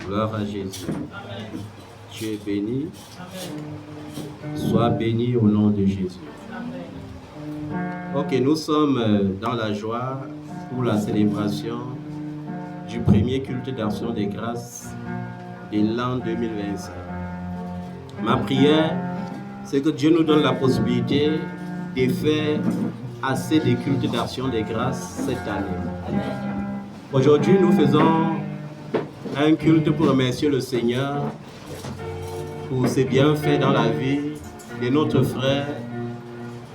Gloire à Jésus. Tu es béni. Sois béni au nom de Jésus. Ok, nous sommes dans la joie pour la célébration du premier culte d'action des grâces de l'an 2025. Ma prière, c'est que Dieu nous donne la possibilité de faire assez de cultes d'action des grâces cette année. Aujourd'hui, nous faisons un culte pour remercier le Seigneur pour ses bienfaits dans la vie de notre frère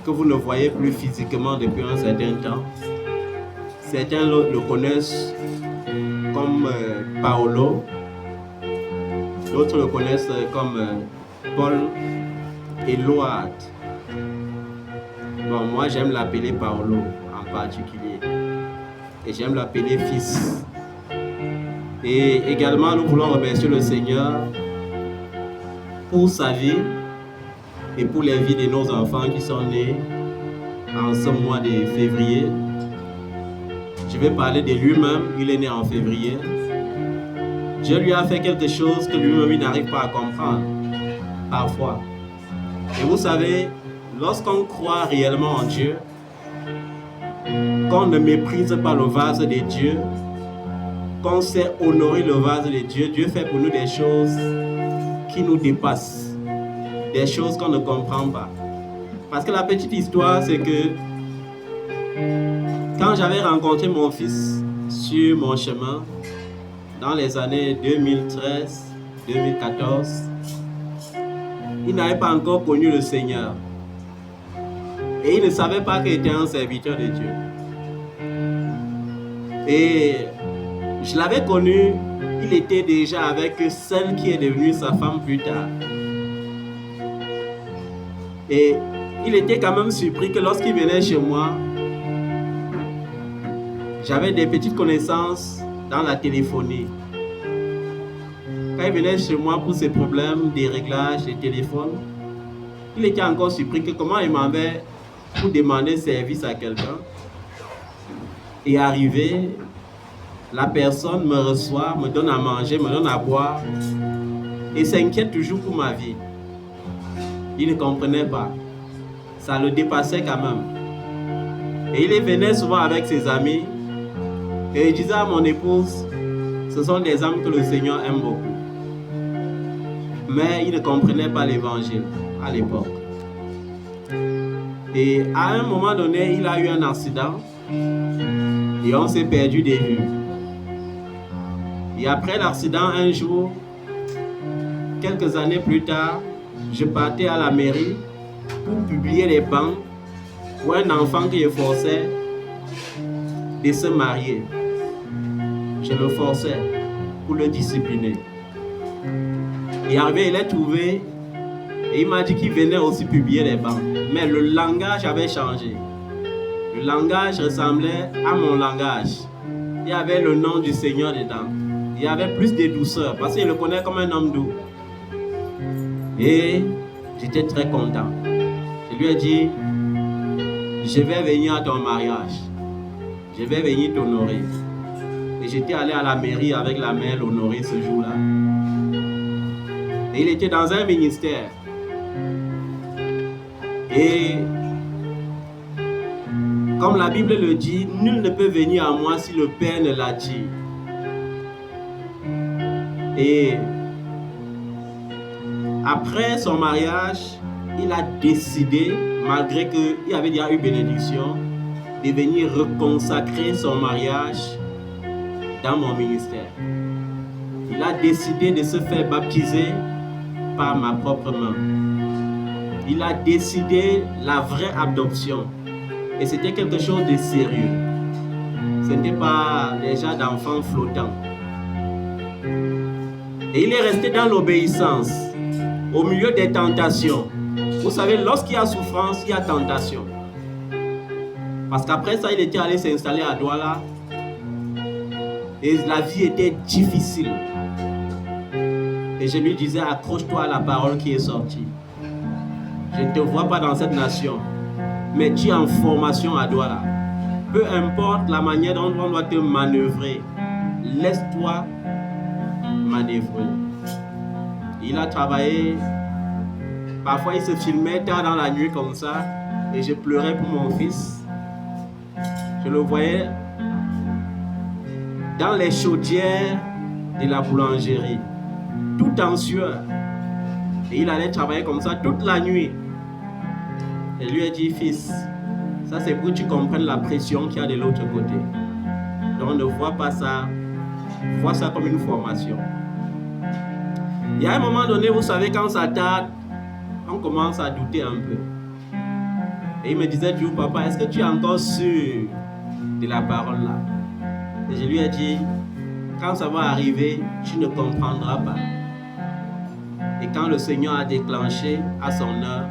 que vous ne voyez plus physiquement depuis un certain temps. Certains le connaissent comme Paolo, d'autres le connaissent comme Paul Eloard. Bon, moi j'aime l'appeler Paolo en particulier et j'aime l'appeler fils. Et également nous voulons remercier le Seigneur pour sa vie et pour les vies de nos enfants qui sont nés en ce mois de février. Je vais parler de lui-même, il est né en février. Dieu lui a fait quelque chose que lui-même il n'arrive pas à comprendre, parfois. Et vous savez, lorsqu'on croit réellement en Dieu, qu'on ne méprise pas le vase de Dieu, qu'on sait honorer le vase de Dieu, Dieu fait pour nous des choses qui nous dépassent, des choses qu'on ne comprend pas. Parce que la petite histoire, c'est que quand j'avais rencontré mon fils sur mon chemin, dans les années 2013-2014, il n'avait pas encore connu le Seigneur. Et il ne savait pas qu'il était un serviteur de Dieu. Et je l'avais connu, il était déjà avec celle qui est devenue sa femme plus tard. Et il était quand même surpris que lorsqu'il venait chez moi, j'avais des petites connaissances dans la téléphonie. Quand il venait chez moi pour ses problèmes des réglages des téléphones, il était encore surpris que comment il m'avait pour demander service à quelqu'un. Et arrivé, la personne me reçoit, me donne à manger, me donne à boire et s'inquiète toujours pour ma vie. Il ne comprenait pas. Ça le dépassait quand même. Et il venait souvent avec ses amis et il disait à mon épouse, ce sont des âmes que le Seigneur aime beaucoup. Mais il ne comprenait pas l'évangile à l'époque. Et à un moment donné, il a eu un accident et on s'est perdu de vue. Et après l'accident, un jour, quelques années plus tard, je partais à la mairie pour publier les bancs pour un enfant qui est forcé de se marier. Je le forçais pour le discipliner. Et arrivé, il est trouvé et il m'a dit qu'il venait aussi publier les bancs. Mais le langage avait changé. Le langage ressemblait à mon langage. Il y avait le nom du Seigneur dedans. Il y avait plus de douceur parce qu'il le connaît comme un homme doux. Et j'étais très content. Je lui ai dit, je vais venir à ton mariage. Je vais venir t'honorer. Et j'étais allé à la mairie avec la mère l'honorer ce jour-là. Et il était dans un ministère. Et comme la Bible le dit, nul ne peut venir à moi si le Père ne l'attire. Et après son mariage, il a décidé, malgré qu'il avait déjà eu bénédiction, de venir reconsacrer son mariage dans mon ministère. Il a décidé de se faire baptiser par ma propre main. Il a décidé la vraie adoption. Et c'était quelque chose de sérieux. Ce n'était pas déjà d'enfants flottants. Et il est resté dans l'obéissance, au milieu des tentations. Vous savez, lorsqu'il y a souffrance, il y a tentation. Parce qu'après ça, il était allé s'installer à Douala. Et la vie était difficile. Et je lui disais, accroche-toi à la parole qui est sortie. Je ne te vois pas dans cette nation, mais tu es en formation à Douala. Peu importe la manière dont on doit te manœuvrer, laisse-toi manœuvrer. Il a travaillé, parfois il se filmait tard dans la nuit comme ça, et je pleurais pour mon fils. Je le voyais dans les chaudières de la boulangerie, tout en sueur. Et il allait travailler comme ça toute la nuit. Et lui a dit, fils, ça c'est pour que tu comprennes la pression qu'il y a de l'autre côté. Donc ne vois pas ça, vois ça comme une formation. Il y a un moment donné, vous savez, quand ça tarde, on commence à douter un peu. Et il me disait toujours, papa, est-ce que tu es encore sûr de la parole là? Et je lui ai dit, quand ça va arriver, tu ne comprendras pas. Et quand le Seigneur a déclenché à son heure,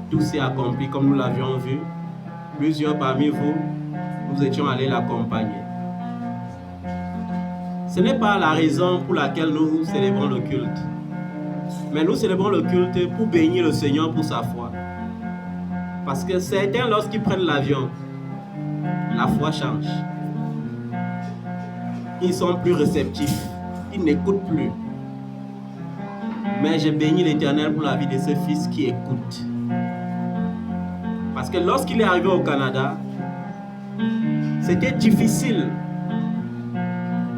tout s'est accompli comme nous l'avions vu. Plusieurs parmi vous, nous étions allés l'accompagner. Ce n'est pas la raison pour laquelle nous célébrons le culte. Mais nous célébrons le culte pour bénir le Seigneur pour sa foi. Parce que certains, lorsqu'ils prennent l'avion, la foi change. Ils sont plus réceptifs. Ils n'écoutent plus. Mais je bénis l'Éternel pour la vie de ce fils qui écoute. Parce que lorsqu'il est arrivé au Canada, c'était difficile.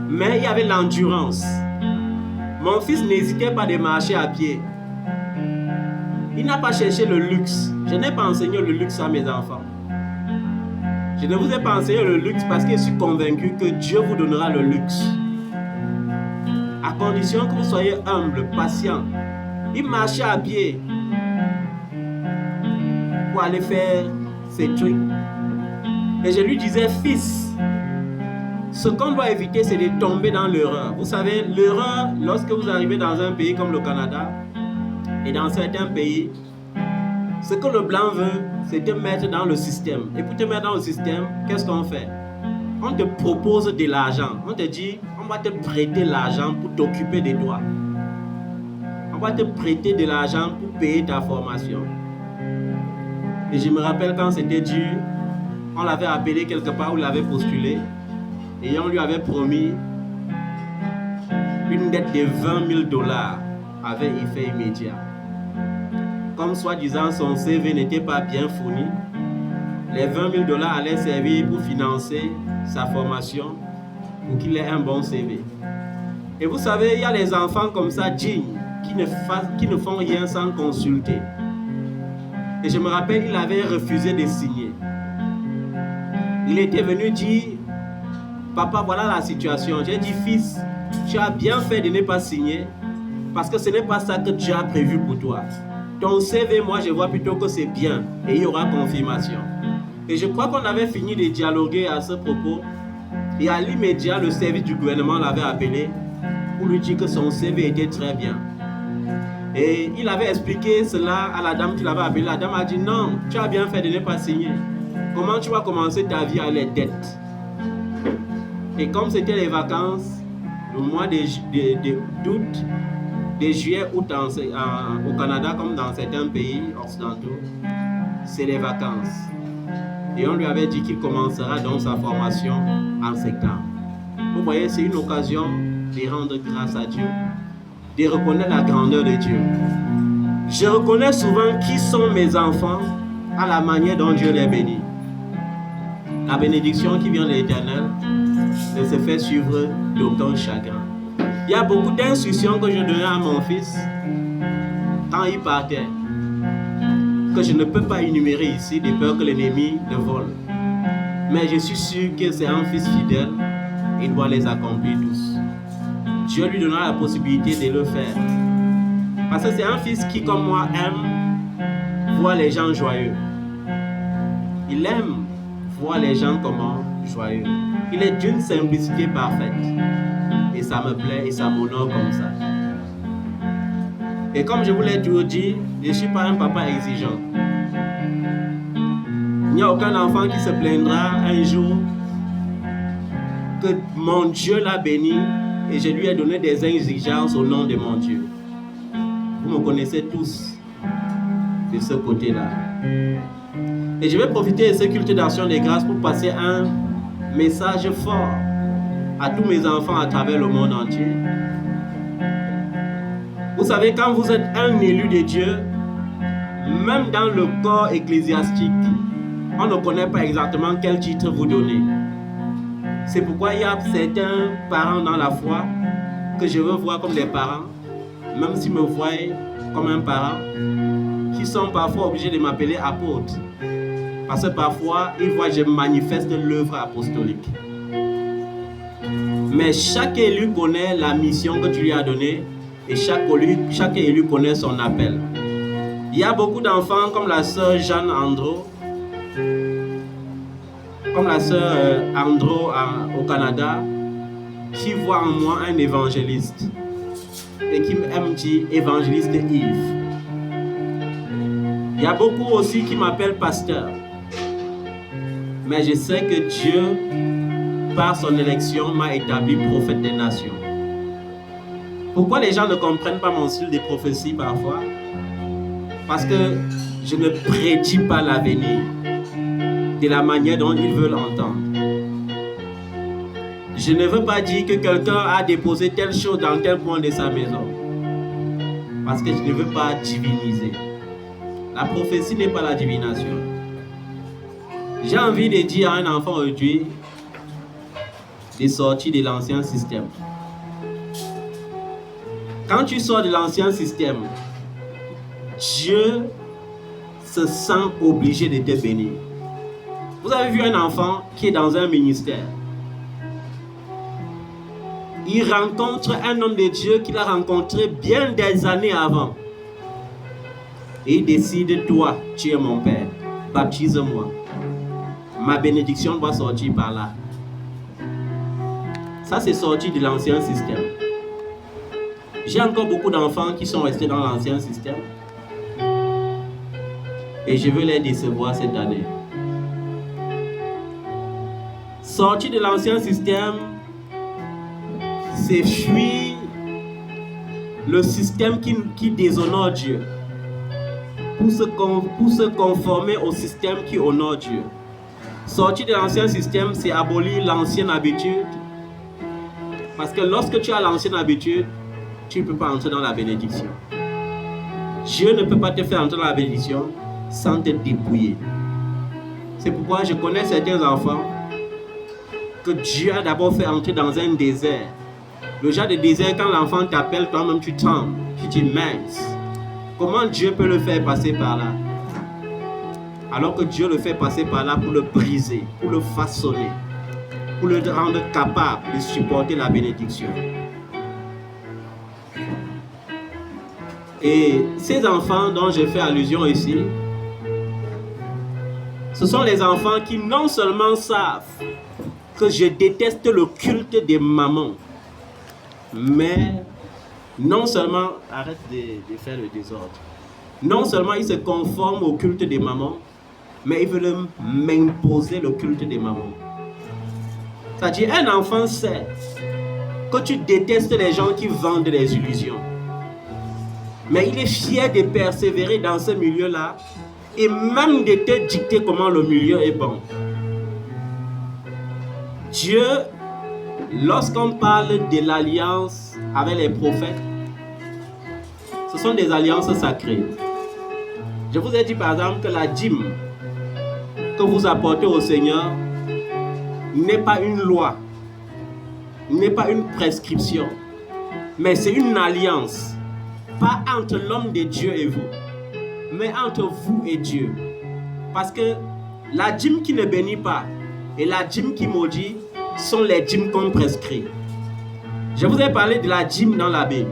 Mais il y avait l'endurance. Mon fils n'hésitait pas de marcher à pied. Il n'a pas cherché le luxe. Je n'ai pas enseigné le luxe à mes enfants. Je ne vous ai pas enseigné le luxe parce que je suis convaincu que Dieu vous donnera le luxe. À condition que vous soyez humble, patient. Il marchait à pied pour aller faire ses trucs. Et je lui disais, fils, ce qu'on doit éviter, c'est de tomber dans l'erreur. Vous savez, l'erreur, lorsque vous arrivez dans un pays comme le Canada, et dans certains pays, ce que le blanc veut, c'est te mettre dans le système. Et pour te mettre dans le système, qu'est-ce qu'on fait? On te propose de l'argent. On te dit, on va te prêter l'argent pour t'occuper des droits. On va te prêter de l'argent pour payer ta formation. Et je me rappelle quand c'était dur, on l'avait appelé quelque part où il avait postulé. Et on lui avait promis une dette de 20 000 $ avec effet immédiat. Comme soi-disant son CV n'était pas bien fourni, les 20 000 $ allaient servir pour financer sa formation, pour qu'il ait un bon CV. Et vous savez, il y a les enfants comme ça, dignes, qui ne font rien sans consulter. Et je me rappelle, il avait refusé de signer. Il était venu dire, papa, voilà la situation. J'ai dit, fils, tu as bien fait de ne pas signer, parce que ce n'est pas ça que Dieu a prévu pour toi. Ton CV, moi, je vois plutôt que c'est bien et il y aura confirmation. Et je crois qu'on avait fini de dialoguer à ce propos. Et à l'immédiat, le service du gouvernement l'avait appelé pour lui dire que son CV était très bien. Et il avait expliqué cela à la dame qui l'avait appelé. La dame a dit, non, tu as bien fait de ne pas signer. Comment tu vas commencer ta vie à les dettes? Et comme c'était les vacances, le mois d'août, de juillet, août au Canada, comme dans certains pays occidentaux, c'est les vacances. Et on lui avait dit qu'il commencera donc sa formation en septembre. Vous voyez, c'est une occasion de rendre grâce à Dieu, de reconnaître la grandeur de Dieu. Je reconnais souvent qui sont mes enfants à la manière dont Dieu les bénit. La bénédiction qui vient de l'Éternel ne se fait suivre d'aucun chagrin. Il y a beaucoup d'instructions que je donnais à mon fils quand il partait, que je ne peux pas énumérer ici, de peur que l'ennemi le vole. Mais je suis sûr que c'est un fils fidèle, il doit les accomplir tous. Dieu lui donnera la possibilité de le faire. Parce que c'est un fils qui, comme moi, aime voir les gens joyeux. Il aime voir les gens comment joyeux. Il est d'une simplicité parfaite. Et ça me plaît et ça m'honore comme ça. Et comme je vous l'ai toujours dit, je ne suis pas un papa exigeant. Il n'y a aucun enfant qui se plaindra un jour que mon Dieu l'a béni et je lui ai donné des exigences au nom de mon Dieu. Vous me connaissez tous de ce côté-là. Et je vais profiter de ce culte d'action des grâces pour passer un message fort à tous mes enfants à travers le monde entier. Vous savez, quand vous êtes un élu de Dieu, même dans le corps ecclésiastique, on ne connaît pas exactement quel titre vous donner. C'est pourquoi il y a certains parents dans la foi que je veux voir comme des parents, même s'ils me voient comme un parent, qui sont parfois obligés de m'appeler apôtre. Parce que parfois, ils voient que je manifeste l'œuvre apostolique. Mais chaque élu connaît la mission que tu lui as donnée et chaque élu connaît son appel. Il y a beaucoup d'enfants comme la sœur Jeanne Andro, comme la sœur Andro au Canada, qui voit en moi un évangéliste et qui me dit évangéliste Yves. Il y a beaucoup aussi qui m'appellent pasteur. Mais je sais que Dieu, par son élection, m'a établi prophète des nations. Pourquoi les gens ne comprennent pas mon style de prophétie parfois? Parce que je ne prédis pas l'avenir de la manière dont ils veulent entendre. Je ne veux pas dire que quelqu'un a déposé telle chose dans tel coin de sa maison. Parce que je ne veux pas diviniser. La prophétie n'est pas la divination. J'ai envie de dire à un enfant aujourd'hui de sortir de l'ancien système. Quand tu sors de l'ancien système, Dieu se sent obligé de te bénir. Vous avez vu un enfant qui est dans un ministère. Il rencontre un homme de Dieu qu'il a rencontré bien des années avant. Et il décide, toi, tu es mon père, baptise-moi. Ma bénédiction doit sortir par là. Ça, c'est sorti de l'ancien système. J'ai encore beaucoup d'enfants qui sont restés dans l'ancien système. Et je veux les décevoir cette année. Sortir de l'ancien système, c'est fuir le système qui déshonore Dieu. Pour se conformer au système qui honore Dieu. Sortir de l'ancien système, c'est abolir l'ancienne habitude. Parce que lorsque tu as l'ancienne habitude, tu ne peux pas entrer dans la bénédiction. Dieu ne peut pas te faire entrer dans la bénédiction sans te dépouiller. C'est pourquoi je connais certains enfants que Dieu a d'abord fait entrer dans un désert. Le genre de désert, quand l'enfant t'appelle, toi-même tu trembles. Tu dis mince. Comment Dieu peut le faire passer par là? Alors que Dieu le fait passer par là pour le briser, pour le façonner, pour le rendre capable de supporter la bénédiction. Et ces enfants dont je fais allusion ici, ce sont les enfants qui non seulement savent que je déteste le culte des mamans, mais non seulement, arrête de faire le désordre, non seulement ils se conforment au culte des mamans, mais ils veulent m'imposer le culte des mamans. C'est-à-dire, un enfant sait que tu détestes les gens qui vendent des illusions. Mais il est fier de persévérer dans ce milieu-là et même de te dicter comment le milieu est bon. Dieu, lorsqu'on parle de l'alliance avec les prophètes, ce sont des alliances sacrées. Je vous ai dit par exemple que la dîme que vous apportez au Seigneur n'est pas une loi, n'est pas une prescription, mais c'est une alliance. Pas entre l'homme de Dieu et vous, mais entre vous et Dieu. Parce que la dîme qui ne bénit pas et la dîme qui maudit sont les dîmes qu'on prescrit. Je vous ai parlé de la dîme dans la Bible.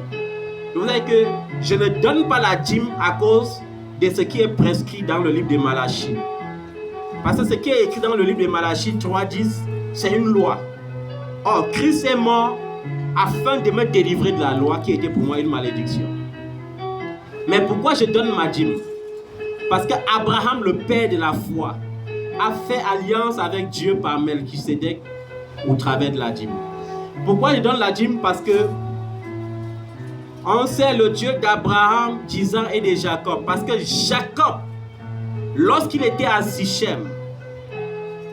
Je vous ai dit que je ne donne pas la dîme à cause de ce qui est prescrit dans le livre de Malachie. Parce que ce qui est écrit dans le livre de Malachie 3:10, c'est une loi. Or, Christ est mort afin de me délivrer de la loi qui était pour moi une malédiction. Mais pourquoi je donne ma dîme? Parce qu'Abraham, le père de la foi, a fait alliance avec Dieu par Melchisédek au travers de la dîme. Pourquoi je donne la dîme? Parce que on sait le Dieu d'Abraham, d'Isaac et de Jacob. Parce que Jacob, lorsqu'il était à Sichem,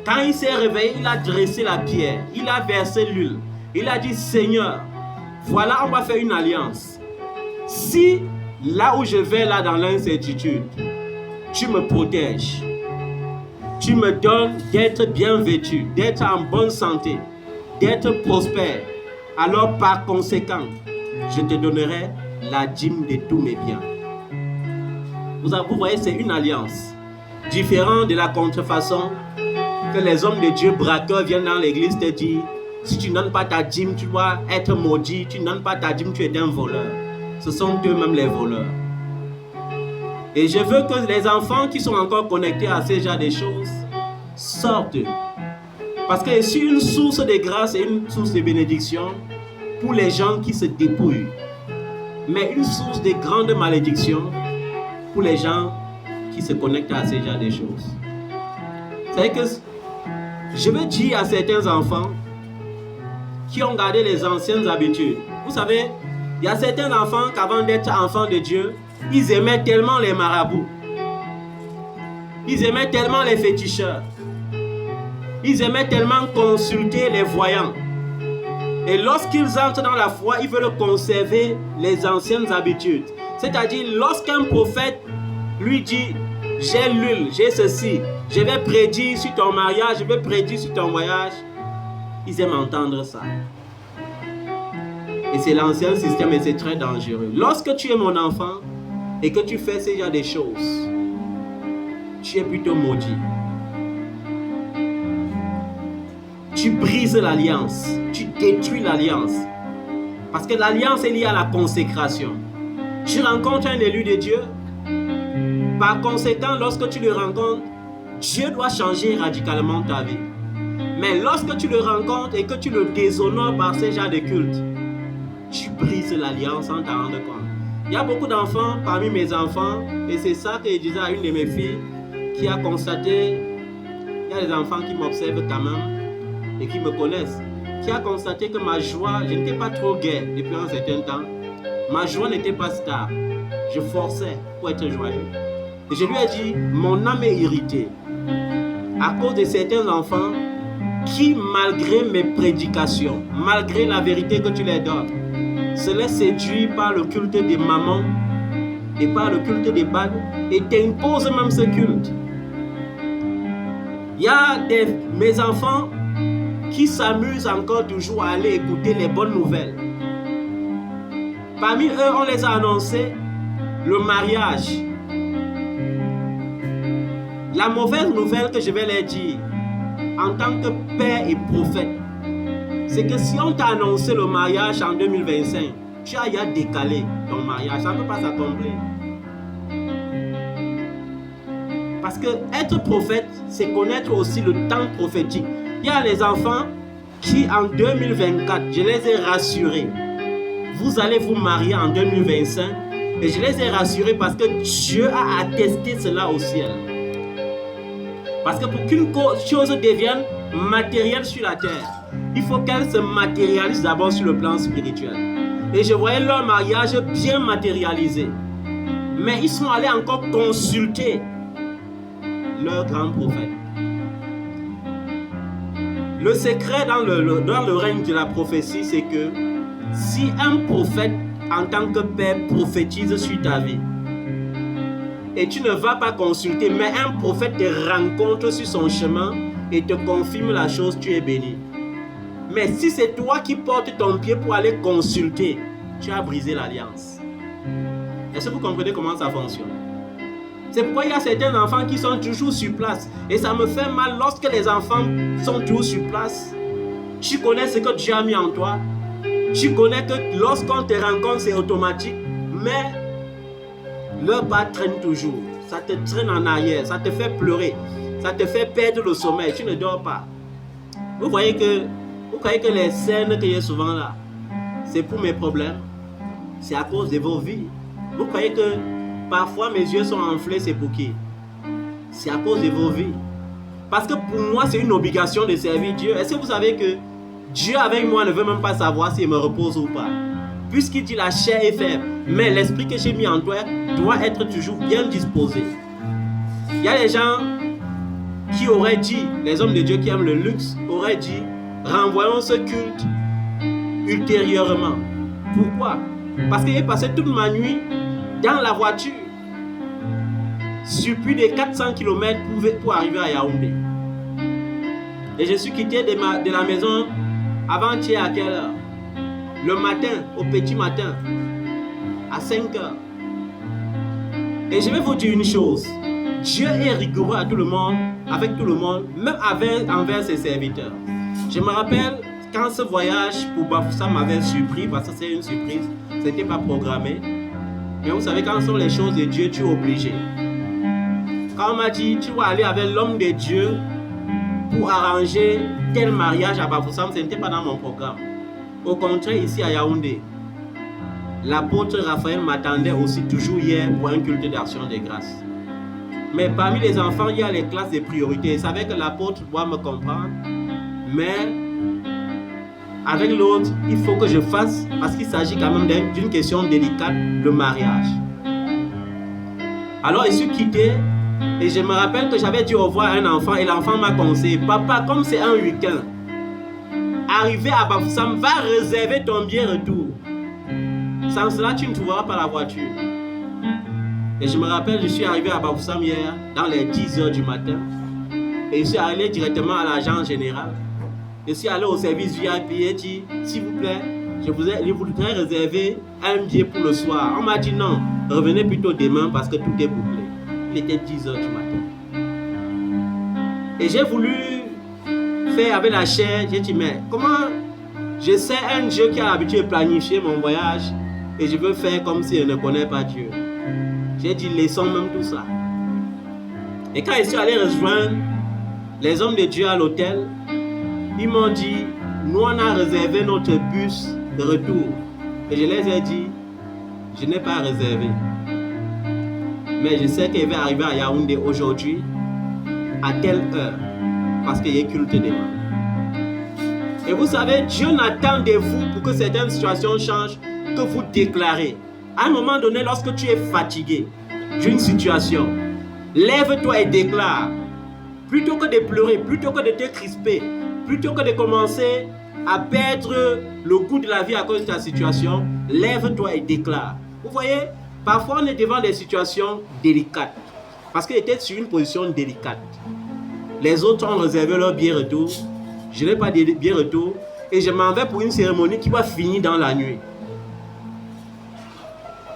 quand il s'est réveillé, il a dressé la pierre, il a versé l'huile. Il a dit, Seigneur, voilà, on va faire une alliance. Si là où je vais là dans l'incertitude, tu me protèges, tu me donnes d'être bien vêtu, d'être en bonne santé, d'être prospère, alors par conséquent, je te donnerai la dîme de tous mes biens. Vous voyez, c'est une alliance. Différent de la contrefaçon que les hommes de Dieu braqueurs viennent dans l'église te dire, si tu ne donnes pas ta dîme, tu dois être maudit, tu ne donnes pas ta dîme, tu es un voleur. Ce sont eux-mêmes les voleurs. Et je veux que les enfants qui sont encore connectés à ces genres de choses sortent. Parce que c'est une source de grâce et une source de bénédiction pour les gens qui se dépouillent. Mais une source de grande malédiction pour les gens qui se connectent à ces genres de choses. C'est que je veux dire à certains enfants qui ont gardé les anciennes habitudes. Vous savez, il y a certains enfants qu'avant d'être enfants de Dieu, ils aimaient tellement les marabouts. Ils aimaient tellement les féticheurs. Ils aimaient tellement consulter les voyants. Et lorsqu'ils entrent dans la foi, ils veulent conserver les anciennes habitudes. C'est-à-dire, lorsqu'un prophète lui dit, j'ai l'huile, j'ai ceci, je vais prédire sur ton mariage, je vais prédire sur ton voyage, ils aiment entendre ça. Et c'est l'ancien système et c'est très dangereux. Lorsque tu es mon enfant et que tu fais ce genre de choses, tu es plutôt maudit. Tu brises l'alliance, tu détruis l'alliance. Parce que l'alliance est liée à la consécration. Tu rencontres un élu de Dieu. Par conséquent, lorsque tu le rencontres, Dieu doit changer radicalement ta vie. Mais lorsque tu le rencontres et que tu le déshonores par ces genres de culte, tu brises l'alliance sans t'en rendre compte. Il y a beaucoup d'enfants parmi mes enfants, et c'est ça que je disais à une de mes filles qui a constaté, il y a des enfants qui m'observent quand même et qui me connaissent, qui a constaté que ma joie, je n'étais pas trop gai depuis un certain temps. Ma joie n'était pas star. Je forçais pour être joyeux. Et je lui ai dit, mon âme est irritée à cause de certains enfants qui, malgré mes prédications, malgré la vérité que tu leur donnes, se laissent séduire par le culte des mamans et par le culte des bagues et t'imposent même ce culte. Il y a mes enfants qui s'amusent encore toujours à aller écouter les bonnes nouvelles. Parmi eux, on les a annoncé le mariage. La mauvaise nouvelle que je vais leur dire, en tant que père et prophète, c'est que si on t'a annoncé le mariage en 2025, tu as à décaler ton mariage, ça ne peut pas s'accomplir. Parce que être prophète, c'est connaître aussi le temps prophétique. Il y a les enfants qui en 2024, je les ai rassurés. Vous allez vous marier en 2025 et je les ai rassurés parce que Dieu a attesté cela au ciel. Parce que pour qu'une chose devienne matérielle sur la terre, il faut qu'elle se matérialise d'abord sur le plan spirituel. Et je voyais leur mariage bien matérialisé. Mais ils sont allés encore consulter leur grand prophète. Le secret dans le règne de la prophétie, c'est que si un prophète en tant que père prophétise sur ta vie, et tu ne vas pas consulter, mais un prophète te rencontre sur son chemin et te confirme la chose, tu es béni. Mais si c'est toi qui portes ton pied pour aller consulter, tu as brisé l'alliance. Est-ce que vous comprenez comment ça fonctionne? C'est pourquoi il y a certains enfants qui sont toujours sur place. Et ça me fait mal lorsque les enfants sont toujours sur place. Tu connais ce que Dieu a mis en toi. Tu connais que lorsqu'on te rencontre, c'est automatique. Mais leur bas traîne toujours. Ça te traîne en arrière. Ça te fait pleurer. Ça te fait perdre le sommeil. Tu ne dors pas. Vous croyez que les scènes qu'il y a souvent là, c'est pour mes problèmes? C'est à cause de vos vies. Vous croyez que parfois mes yeux sont enflés, c'est pour qui? C'est à cause de vos vies. Parce que pour moi, c'est une obligation de servir Dieu. Est-ce que vous savez que Dieu avec moi ne veut même pas savoir s'il me repose ou pas? Puisqu'il dit la chair est faible, mais l'esprit que j'ai mis en toi doit être toujours bien disposé. Il y a des gens qui auraient dit, les hommes de Dieu qui aiment le luxe, auraient dit, renvoyons ce culte ultérieurement. Pourquoi? Parce que j'ai passé toute ma nuit dans la voiture sur plus de 400 km pour arriver à Yaoundé. Et je suis quitté de la maison avant-hier à quelle heure? Le matin, au petit matin, à 5 heures. Et je vais vous dire une chose. Dieu est rigoureux à tout le monde, avec tout le monde, même envers ses serviteurs. Je me rappelle quand ce voyage pour Bafoussam m'avait surpris, parce que c'est une surprise, ce n'était pas programmé. Mais vous savez, quand ce sont les choses de Dieu, tu es obligé. Quand on m'a dit, tu vas aller avec l'homme de Dieu pour arranger tel mariage à Bafoussam, ce n'était pas dans mon programme. Au contraire, ici à Yaoundé, l'apôtre Raphaël m'attendait aussi toujours hier pour un culte d'action de grâce. Mais parmi les enfants, il y a les classes de priorité. Je savais que l'apôtre doit me comprendre, mais avec l'autre, il faut que je fasse, parce qu'il s'agit quand même d'une question délicate, le mariage. Alors, je suis quitté et je me rappelle que j'avais dit au revoir à un enfant et l'enfant m'a conseillé, papa, comme c'est un week-end, arrivé à Bafoussam, va réserver ton billet retour. Sans cela, tu ne trouveras pas la voiture. Et je me rappelle, je suis arrivé à Bafoussam hier, dans les 10 heures du matin. Et je suis allé directement à l'agence générale. Je suis allé au service VIP et dit, s'il vous plaît, je voudrais réserver un billet pour le soir. On m'a dit non, revenez plutôt demain parce que tout est bouclé. Il était 10 heures du matin. Et j'ai voulu faire avec la chair. J'ai dit, mais comment je sais un Dieu qui a l'habitude de planifier mon voyage et je veux faire comme si je ne connais pas Dieu. J'ai dit, laissons même tout ça. Et quand je suis allé rejoindre les hommes de Dieu à l'hôtel, ils m'ont dit, nous on a réservé notre bus de retour. Et je les ai dit, je n'ai pas réservé. Mais je sais qu'il va arriver à Yaoundé aujourd'hui, à telle heure, parce qu'il y a culte demain. Et vous savez, Dieu n'attend de vous pour que certaines situations changent, que vous déclarez. À un moment donné, lorsque tu es fatigué d'une situation, lève-toi et déclare. Plutôt que de pleurer, plutôt que de te crisper, plutôt que de commencer à perdre le goût de la vie à cause de ta situation, lève-toi et déclare. Vous voyez, parfois on est devant des situations délicates. Parce qu'il était sur une position délicate. Les autres ont réservé leur billet retour. Je n'ai pas de billet retour. Et je m'en vais pour une cérémonie qui va finir dans la nuit.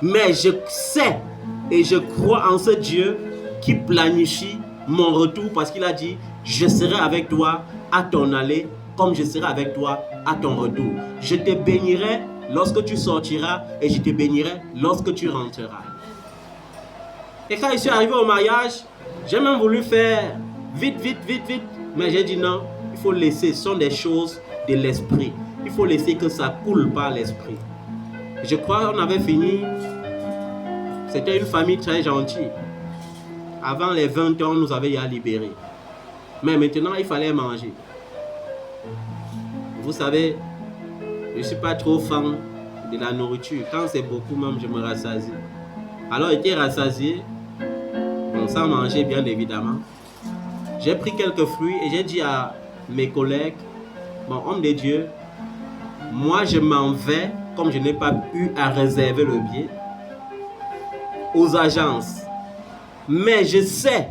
Mais je sais et je crois en ce Dieu qui planifie mon retour parce qu'il a dit, je serai avec toi à ton aller comme je serai avec toi à ton retour. Je te bénirai lorsque tu sortiras et je te bénirai lorsque tu rentreras. Et quand je suis arrivé au mariage, j'ai même voulu faire vite, mais j'ai dit non, il faut laisser, ce sont des choses de l'esprit. Il faut laisser que ça coule par l'esprit. Je crois qu'on avait fini. C'était une famille très gentille. Avant les 20 ans, on nous avait libérés. Mais maintenant, il fallait manger. Vous savez, je ne suis pas trop fan de la nourriture. Quand c'est beaucoup, même, je me rassasie. Alors, j'étais rassasié. On s'en mangeait bien évidemment. J'ai pris quelques fruits et j'ai dit à mes collègues, bon, homme de Dieu, moi, je m'en vais, comme je n'ai pas eu à réserver le billet, aux agences. Mais je sais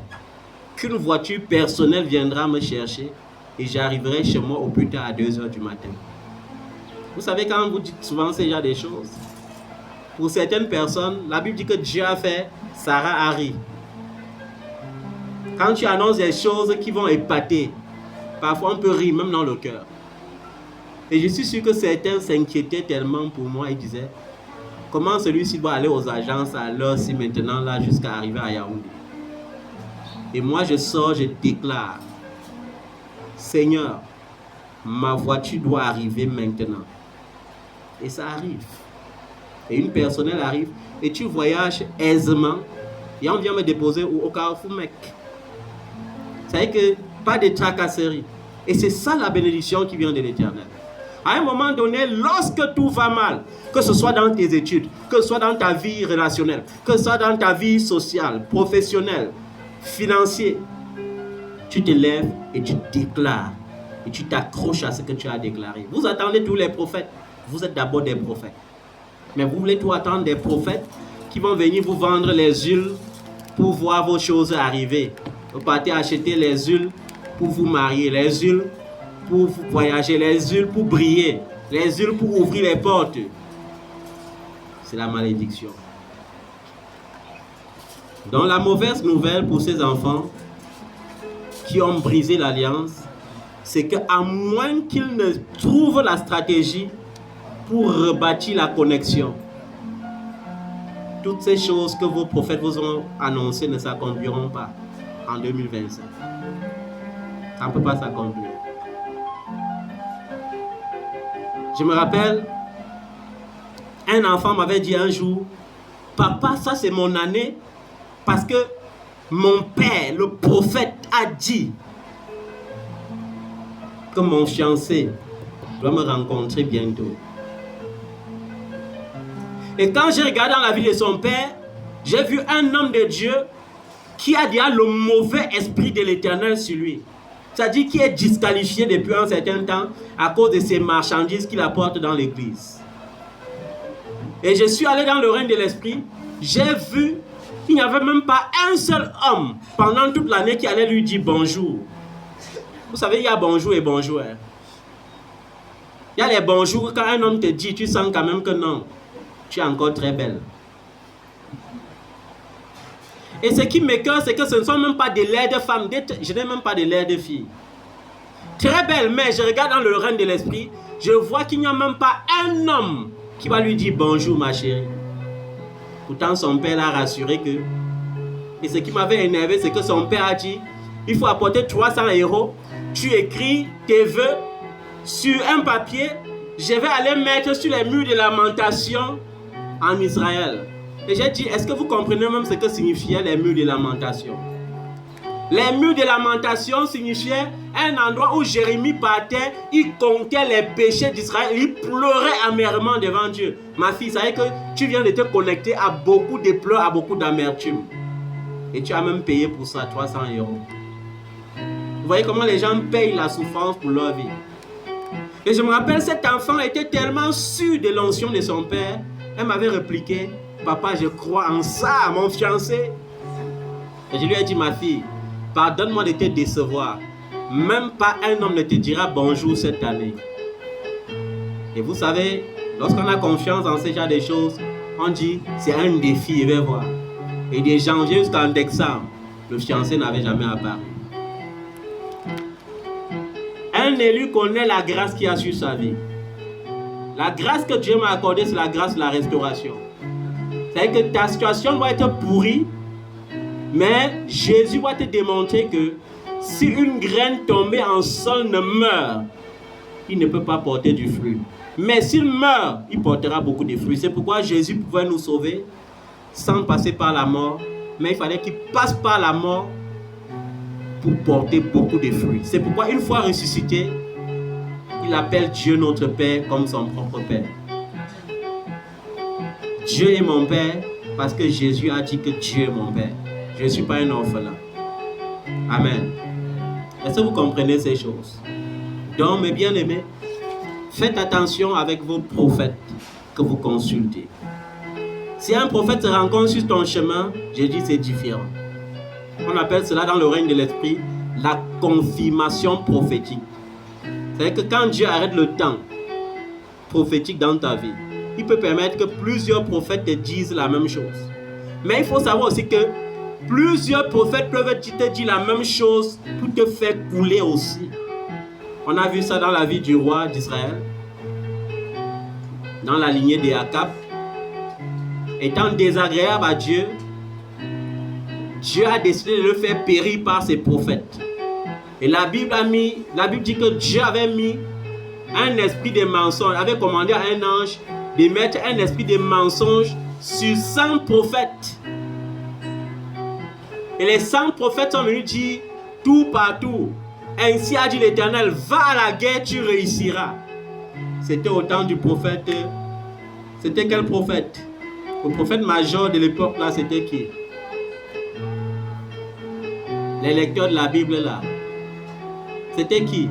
qu'une voiture personnelle viendra me chercher et j'arriverai chez moi au plus tard à 2 heures du matin. Vous savez, quand vous dites souvent ce genre de choses, pour certaines personnes, la Bible dit que Dieu a fait Sarah Harry. Quand tu annonces des choses qui vont épater, parfois on peut rire même dans le cœur. Et je suis sûr que certains s'inquiétaient tellement pour moi et disaient, comment celui-ci doit aller aux agences à l'heure-ci maintenant là jusqu'à arriver à Yaoundé. Et moi je sors, je déclare, Seigneur, ma voiture doit arriver maintenant. Et ça arrive. Et une personnelle arrive et tu voyages aisément et on vient me déposer au Carrefour Mec. C'est-à-dire que pas de tracasserie. Et c'est ça la bénédiction qui vient de l'Éternel. À un moment donné, lorsque tout va mal, que ce soit dans tes études, que ce soit dans ta vie relationnelle, que ce soit dans ta vie sociale, professionnelle, financière, tu te lèves et tu déclares. Et tu t'accroches à ce que tu as déclaré. Vous attendez tous les prophètes. Vous êtes d'abord des prophètes. Mais vous voulez tout attendre des prophètes qui vont venir vous vendre les huiles pour voir vos choses arriver. Vous partez acheter les huiles pour vous marier, les huiles pour voyager, les huiles pour briller, les huiles pour ouvrir les portes. C'est la malédiction. Donc la mauvaise nouvelle pour ces enfants qui ont brisé l'alliance, c'est qu'à moins qu'ils ne trouvent la stratégie pour rebâtir la connexion, toutes ces choses que vos prophètes vous ont annoncées ne s'accompliront pas en 2025. Ça ne peut pas s'accomplir. Je me rappelle, un enfant m'avait dit un jour, « Papa, ça c'est mon année parce que mon père, le prophète, a dit que mon fiancé doit me rencontrer bientôt. » Et quand j'ai regardé dans la vie de son père, j'ai vu un homme de Dieu qui a déjà le mauvais esprit de l'Éternel sur lui. C'est-à-dire qui est disqualifié depuis un certain temps à cause de ces marchandises qu'il apporte dans l'église. Et je suis allé dans le règne de l'esprit, j'ai vu qu'il n'y avait même pas un seul homme pendant toute l'année qui allait lui dire bonjour. Vous savez, il y a bonjour et bonjour. Hein? Il y a les bonjours, quand un homme te dit, tu sens quand même que non, tu es encore très belle. Et ce qui m'écoeure, c'est que ce ne sont même pas des laides femmes. Je n'ai même pas de laides filles. Très belle, mais je regarde dans le règne de l'esprit, je vois qu'il n'y a même pas un homme qui va lui dire bonjour ma chérie. Pourtant son père l'a rassuré que... Et ce qui m'avait énervé, c'est que son père a dit, il faut apporter 300 €, tu écris tes vœux sur un papier, je vais aller mettre sur les murs de lamentation en Israël. Et j'ai dit, est-ce que vous comprenez même ce que signifiaient les murs de lamentation? Les murs de lamentation signifiaient un endroit où Jérémie partait, il comptait les péchés d'Israël, il pleurait amèrement devant Dieu. Ma fille, ça veut dire que tu viens de te connecter à beaucoup de pleurs, à beaucoup d'amertume. Et tu as même payé pour ça 300 €. Vous voyez comment les gens payent la souffrance pour leur vie. Et je me rappelle, cet enfant était tellement sûr de l'onction de son père, elle m'avait répliqué, papa, je crois en ça, mon fiancé. Et je lui ai dit, ma fille, pardonne-moi de te décevoir. Même pas un homme ne te dira bonjour cette année. Et vous savez, lorsqu'on a confiance en ce genre de choses, on dit, c'est un défi, je vais voir. Et de janvier jusqu'en décembre, le fiancé n'avait jamais apparu. Un élu connaît la grâce qu'il a sur sa vie. La grâce que Dieu m'a accordée, c'est la grâce de la restauration. C'est-à-dire que ta situation doit être pourrie, mais Jésus va te démontrer que si une graine tombée en sol ne meurt, il ne peut pas porter du fruit. Mais s'il meurt, il portera beaucoup de fruits. C'est pourquoi Jésus pouvait nous sauver sans passer par la mort, mais il fallait qu'il passe par la mort pour porter beaucoup de fruits. C'est pourquoi une fois ressuscité, il appelle Dieu notre Père comme son propre Père. Dieu est mon Père parce que Jésus a dit que Dieu est mon Père. Je ne suis pas un orphelin. Amen. Est-ce que vous comprenez ces choses? Donc, mes bien-aimés, faites attention avec vos prophètes que vous consultez. Si un prophète se rencontre sur ton chemin, je dis c'est différent. On appelle cela dans le règne de l'esprit la confirmation prophétique. C'est-à-dire que quand Dieu arrête le temps prophétique dans ta vie, il peut permettre que plusieurs prophètes te disent la même chose. Mais il faut savoir aussi que plusieurs prophètes peuvent te dire la même chose pour te faire couler aussi. On a vu ça dans la vie du roi d'Israël, dans la lignée d'Akab. Étant désagréable à Dieu, Dieu a décidé de le faire périr par ses prophètes. Et la Bible dit que Dieu avait mis un esprit de mensonge, avait commandé à un ange de mettre un esprit de mensonge sur 100 prophètes. Et les 100 prophètes sont venus dire tout partout, ainsi a dit l'Éternel, va à la guerre, tu réussiras. C'était au temps du prophète. C'était quel prophète? Le prophète major de l'époque là, c'était qui? Les lecteurs de la Bible là. C'était qui?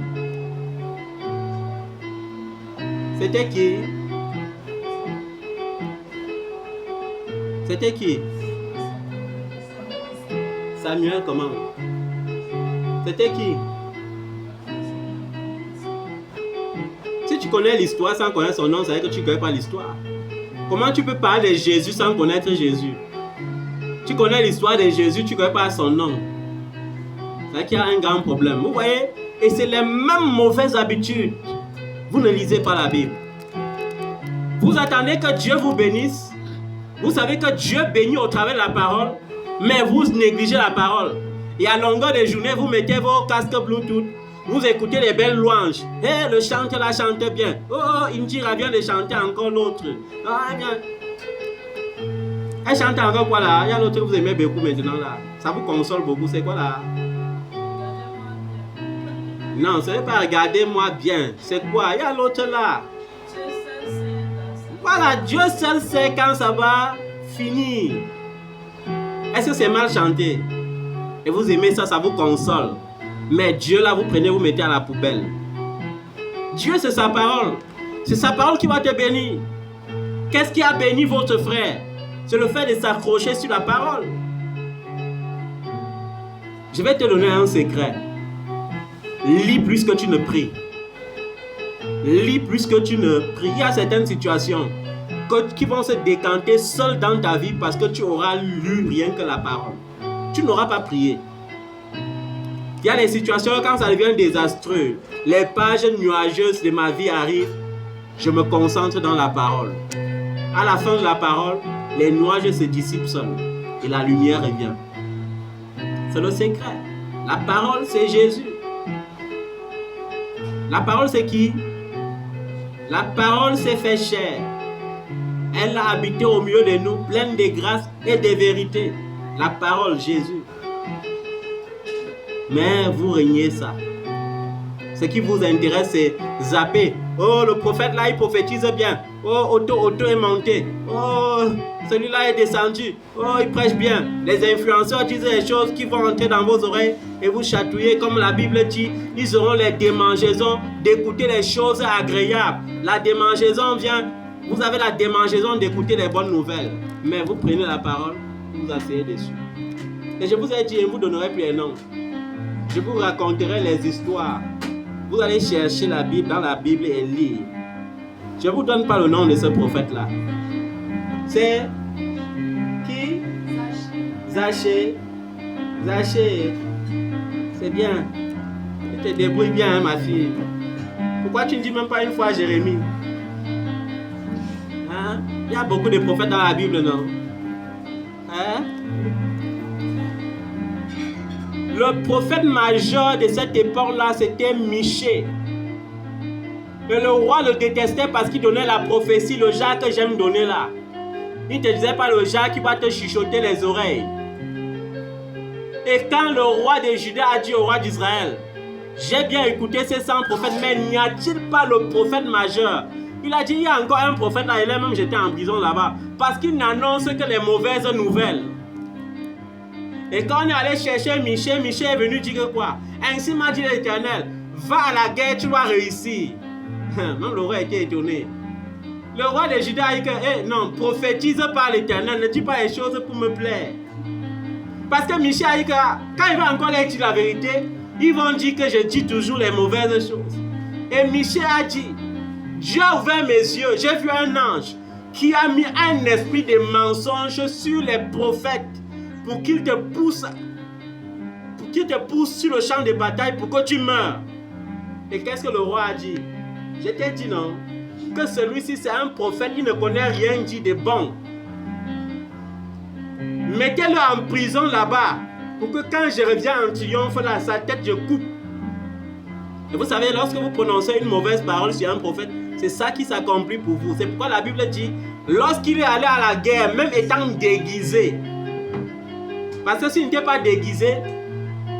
C'était qui? Samuel comment? C'était qui? Si tu connais l'histoire sans connaître son nom, ça veut dire que tu ne connais pas l'histoire. Comment tu peux parler de Jésus sans connaître Jésus? Tu connais l'histoire de Jésus, tu ne connais pas son nom. C'est qu'il y a un grand problème. Vous voyez? Et c'est les mêmes mauvaises habitudes. Vous ne lisez pas la Bible. Vous attendez que Dieu vous bénisse. Vous savez que Dieu bénit au travers de la parole, mais vous négligez la parole. Et à longueur de journée, vous mettez vos casques Bluetooth. Vous écoutez les belles louanges. Hey, le chanteur là chante bien. Oh, Indira vient de chanter encore l'autre. Ah, bien. Elle chante encore quoi là? Il y a l'autre que vous aimez beaucoup maintenant là. Ça vous console beaucoup. C'est quoi là? Non, ce n'est pas regardez-moi bien. C'est quoi? Il y a l'autre là. Voilà, Dieu seul sait quand ça va finir. Est-ce que c'est mal chanté? Et vous aimez ça, ça vous console. Mais Dieu là, vous prenez, vous mettez à la poubelle. Dieu, c'est sa parole. C'est sa parole qui va te bénir. Qu'est-ce qui a béni votre frère? C'est le fait de s'accrocher sur la parole. Je vais te donner un secret. Lis plus que tu ne pries. Lis plus que tu ne pries. Il y a certaines situations qui vont se décanter seules dans ta vie parce que tu auras lu rien que la parole. Tu n'auras pas prié. Il y a des situations quand ça devient désastreux. Les pages nuageuses de ma vie arrivent. Je me concentre dans la parole. À la fin de la parole, les nuages se dissipent seuls et la lumière revient. C'est le secret. La parole, c'est Jésus. La parole, c'est qui? La parole s'est fait chair. Elle a habité au milieu de nous, pleine de grâce et de vérité. La parole, Jésus. Mais vous régnez ça. Ce qui vous intéresse, c'est zapper. Oh, le prophète là, il prophétise bien. Oh, Otto est monté. Oh, celui-là est descendu. Oh, il prêche bien. Les influenceurs disent des choses qui vont entrer dans vos oreilles et vous chatouiller. Comme la Bible dit, ils auront les démangeaisons d'écouter les choses agréables. La démangeaison vient. Vous avez la démangeaison d'écouter les bonnes nouvelles. Mais vous prenez la parole, vous asseyez dessus. Et je vous ai dit, je ne vous donnerai plus un nom. Je vous raconterai les histoires. Vous allez chercher la Bible dans la Bible et lire. Je ne vous donne pas le nom de ce prophète-là. C'est qui? Zachée. Zachée. C'est bien. Tu te débrouilles bien, hein, ma fille. Pourquoi tu ne dis même pas une fois Jérémie? Hein? Il y a beaucoup de prophètes dans la Bible, non? Hein? Le prophète majeur de cette époque-là, c'était Michée. Et le roi le détestait parce qu'il donnait la prophétie, le genre que j'aime donner là. Il ne te disait pas le genre qui va te chuchoter les oreilles. Et quand le roi de Juda a dit au roi d'Israël, j'ai bien écouté ces 100 prophètes, mais n'y a-t-il pas le prophète majeur? Il a dit, il y a encore un prophète là, il est même jeté en prison là-bas, parce qu'il n'annonce que les mauvaises nouvelles. Et quand on est allé chercher Michée, Michée est venu dire quoi? Ainsi m'a dit l'Éternel, va à la guerre, tu vas réussir. Même le roi était étonné. Le roi de Juda a dit que, non, prophétise par l'Éternel, ne dis pas les choses pour me plaire. Parce que Michée a dit que, quand il va encore leur dire la vérité, ils vont dire que je dis toujours les mauvaises choses. Et Michée a dit, Dieu a ouvert mes yeux, j'ai vu un ange qui a mis un esprit de mensonge sur les prophètes pour qu'il te pousse sur le champ de bataille pour que tu meurs. Et qu'est-ce que le roi a dit? Je t'ai dit non, que celui-ci c'est un prophète, il ne connaît rien dit de bon. Mettez-le en prison là-bas pour que quand je reviens en triomphe là, sa tête je coupe. Et vous savez, lorsque vous prononcez une mauvaise parole sur un prophète, c'est ça qui s'accomplit pour vous. C'est pourquoi la Bible dit, lorsqu'il est allé à la guerre, même étant déguisé, parce que s'il n'était pas déguisé,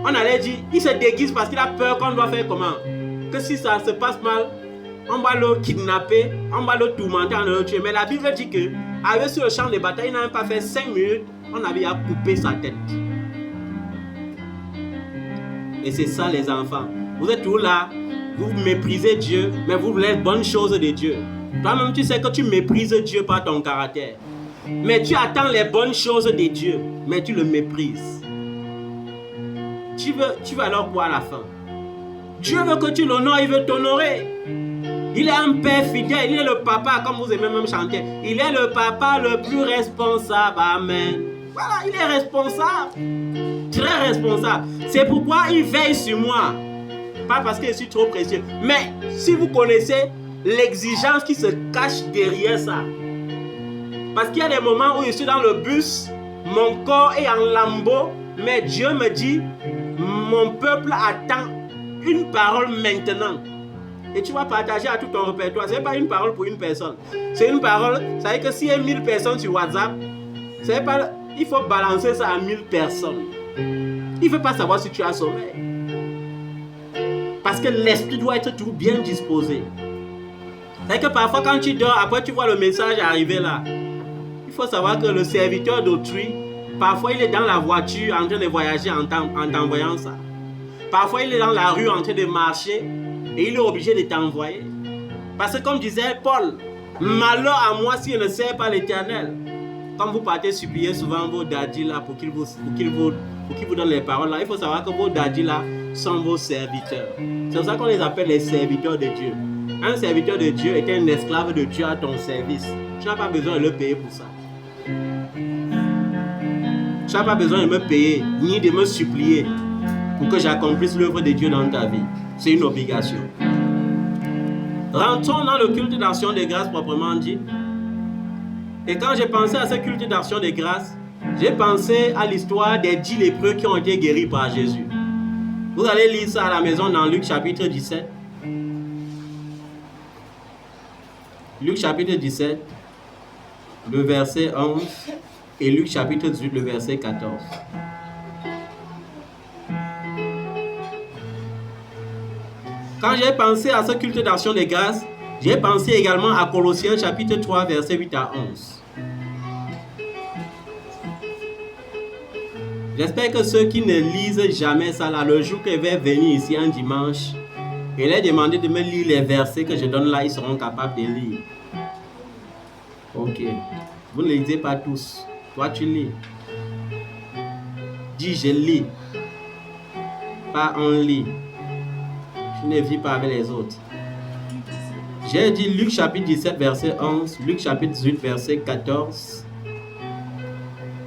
on allait dire, il se déguise parce qu'il a peur qu'on doit faire comment? Que si ça se passe mal, on va le kidnapper, on va le tourmenter, on va le tuer. Mais la Bible dit que, avec sur le champ de bataille, il n'a même pas fait 5 minutes, on avait à couper sa tête. Et c'est ça les enfants. Vous êtes tous là, vous méprisez Dieu, mais vous voulez les bonnes choses de Dieu. Toi-même, tu sais que tu méprises Dieu par ton caractère. Mais tu attends les bonnes choses de Dieu, mais tu le méprises. Tu veux alors quoi à la fin? Dieu veut que tu l'honores, il veut t'honorer. Il est un père fidèle, il est le papa, comme vous aimez même chanter. Il est le papa le plus responsable. Amen. Voilà, il est responsable. Très responsable. C'est pourquoi il veille sur moi. Pas parce que je suis trop précieux. Mais si vous connaissez l'exigence qui se cache derrière ça. Parce qu'il y a des moments où je suis dans le bus, mon corps est en lambeaux, mais Dieu me dit, mon peuple attend une parole maintenant. Et tu vas partager à tout ton répertoire. Ce n'est pas une parole pour une personne. C'est une parole, ça veut dire que s'il y a 1000 personnes sur WhatsApp, pas, il faut balancer ça à 1000 personnes. Il ne veut pas savoir si tu as sommeil. Parce que l'esprit doit être toujours bien disposé. C'est que parfois quand tu dors, après tu vois le message arriver là. Il faut savoir que le serviteur d'autrui, parfois il est dans la voiture en train de voyager en t'envoyant ça. Parfois il est dans la rue en train de marcher et il est obligé de t'envoyer. Parce que comme disait Paul, malheur à moi si je ne sers pas l'Éternel. Quand vous partez supplier souvent vos daddies là pour qu'ils vous donnent les paroles là, il faut savoir que vos daddies là sont vos serviteurs. C'est pour ça qu'on les appelle les serviteurs de Dieu. Un serviteur de Dieu est un esclave de Dieu à ton service. Tu n'as pas besoin de le payer pour ça. Tu n'as pas besoin de me payer ni de me supplier pour que j'accomplisse l'œuvre de Dieu dans ta vie. C'est une obligation. Rentrons dans le culte d'action de grâce proprement dit. Et quand j'ai pensé à ce culte d'action de grâce, j'ai pensé à l'histoire des 10 lépreux qui ont été guéris par Jésus. Vous allez lire ça à la maison dans Luc chapitre 17. Luc chapitre 17, le verset 11 et Luc chapitre 18, le verset 14. Quand j'ai pensé à ce culte d'action de grâce, j'ai pensé également à Colossiens chapitre 3, verset 8 à 11. J'espère que ceux qui ne lisent jamais ça, là, le jour que je vais venir ici un dimanche, et leur demander de me lire les versets que je donne là, ils seront capables de lire. Ok. Vous ne les lisez pas tous. Toi, tu lis. Dis, je lis. Pas on lit. Tu ne vis pas avec les autres. J'ai dit Luc chapitre 17, verset 11. Luc chapitre 18, verset 14.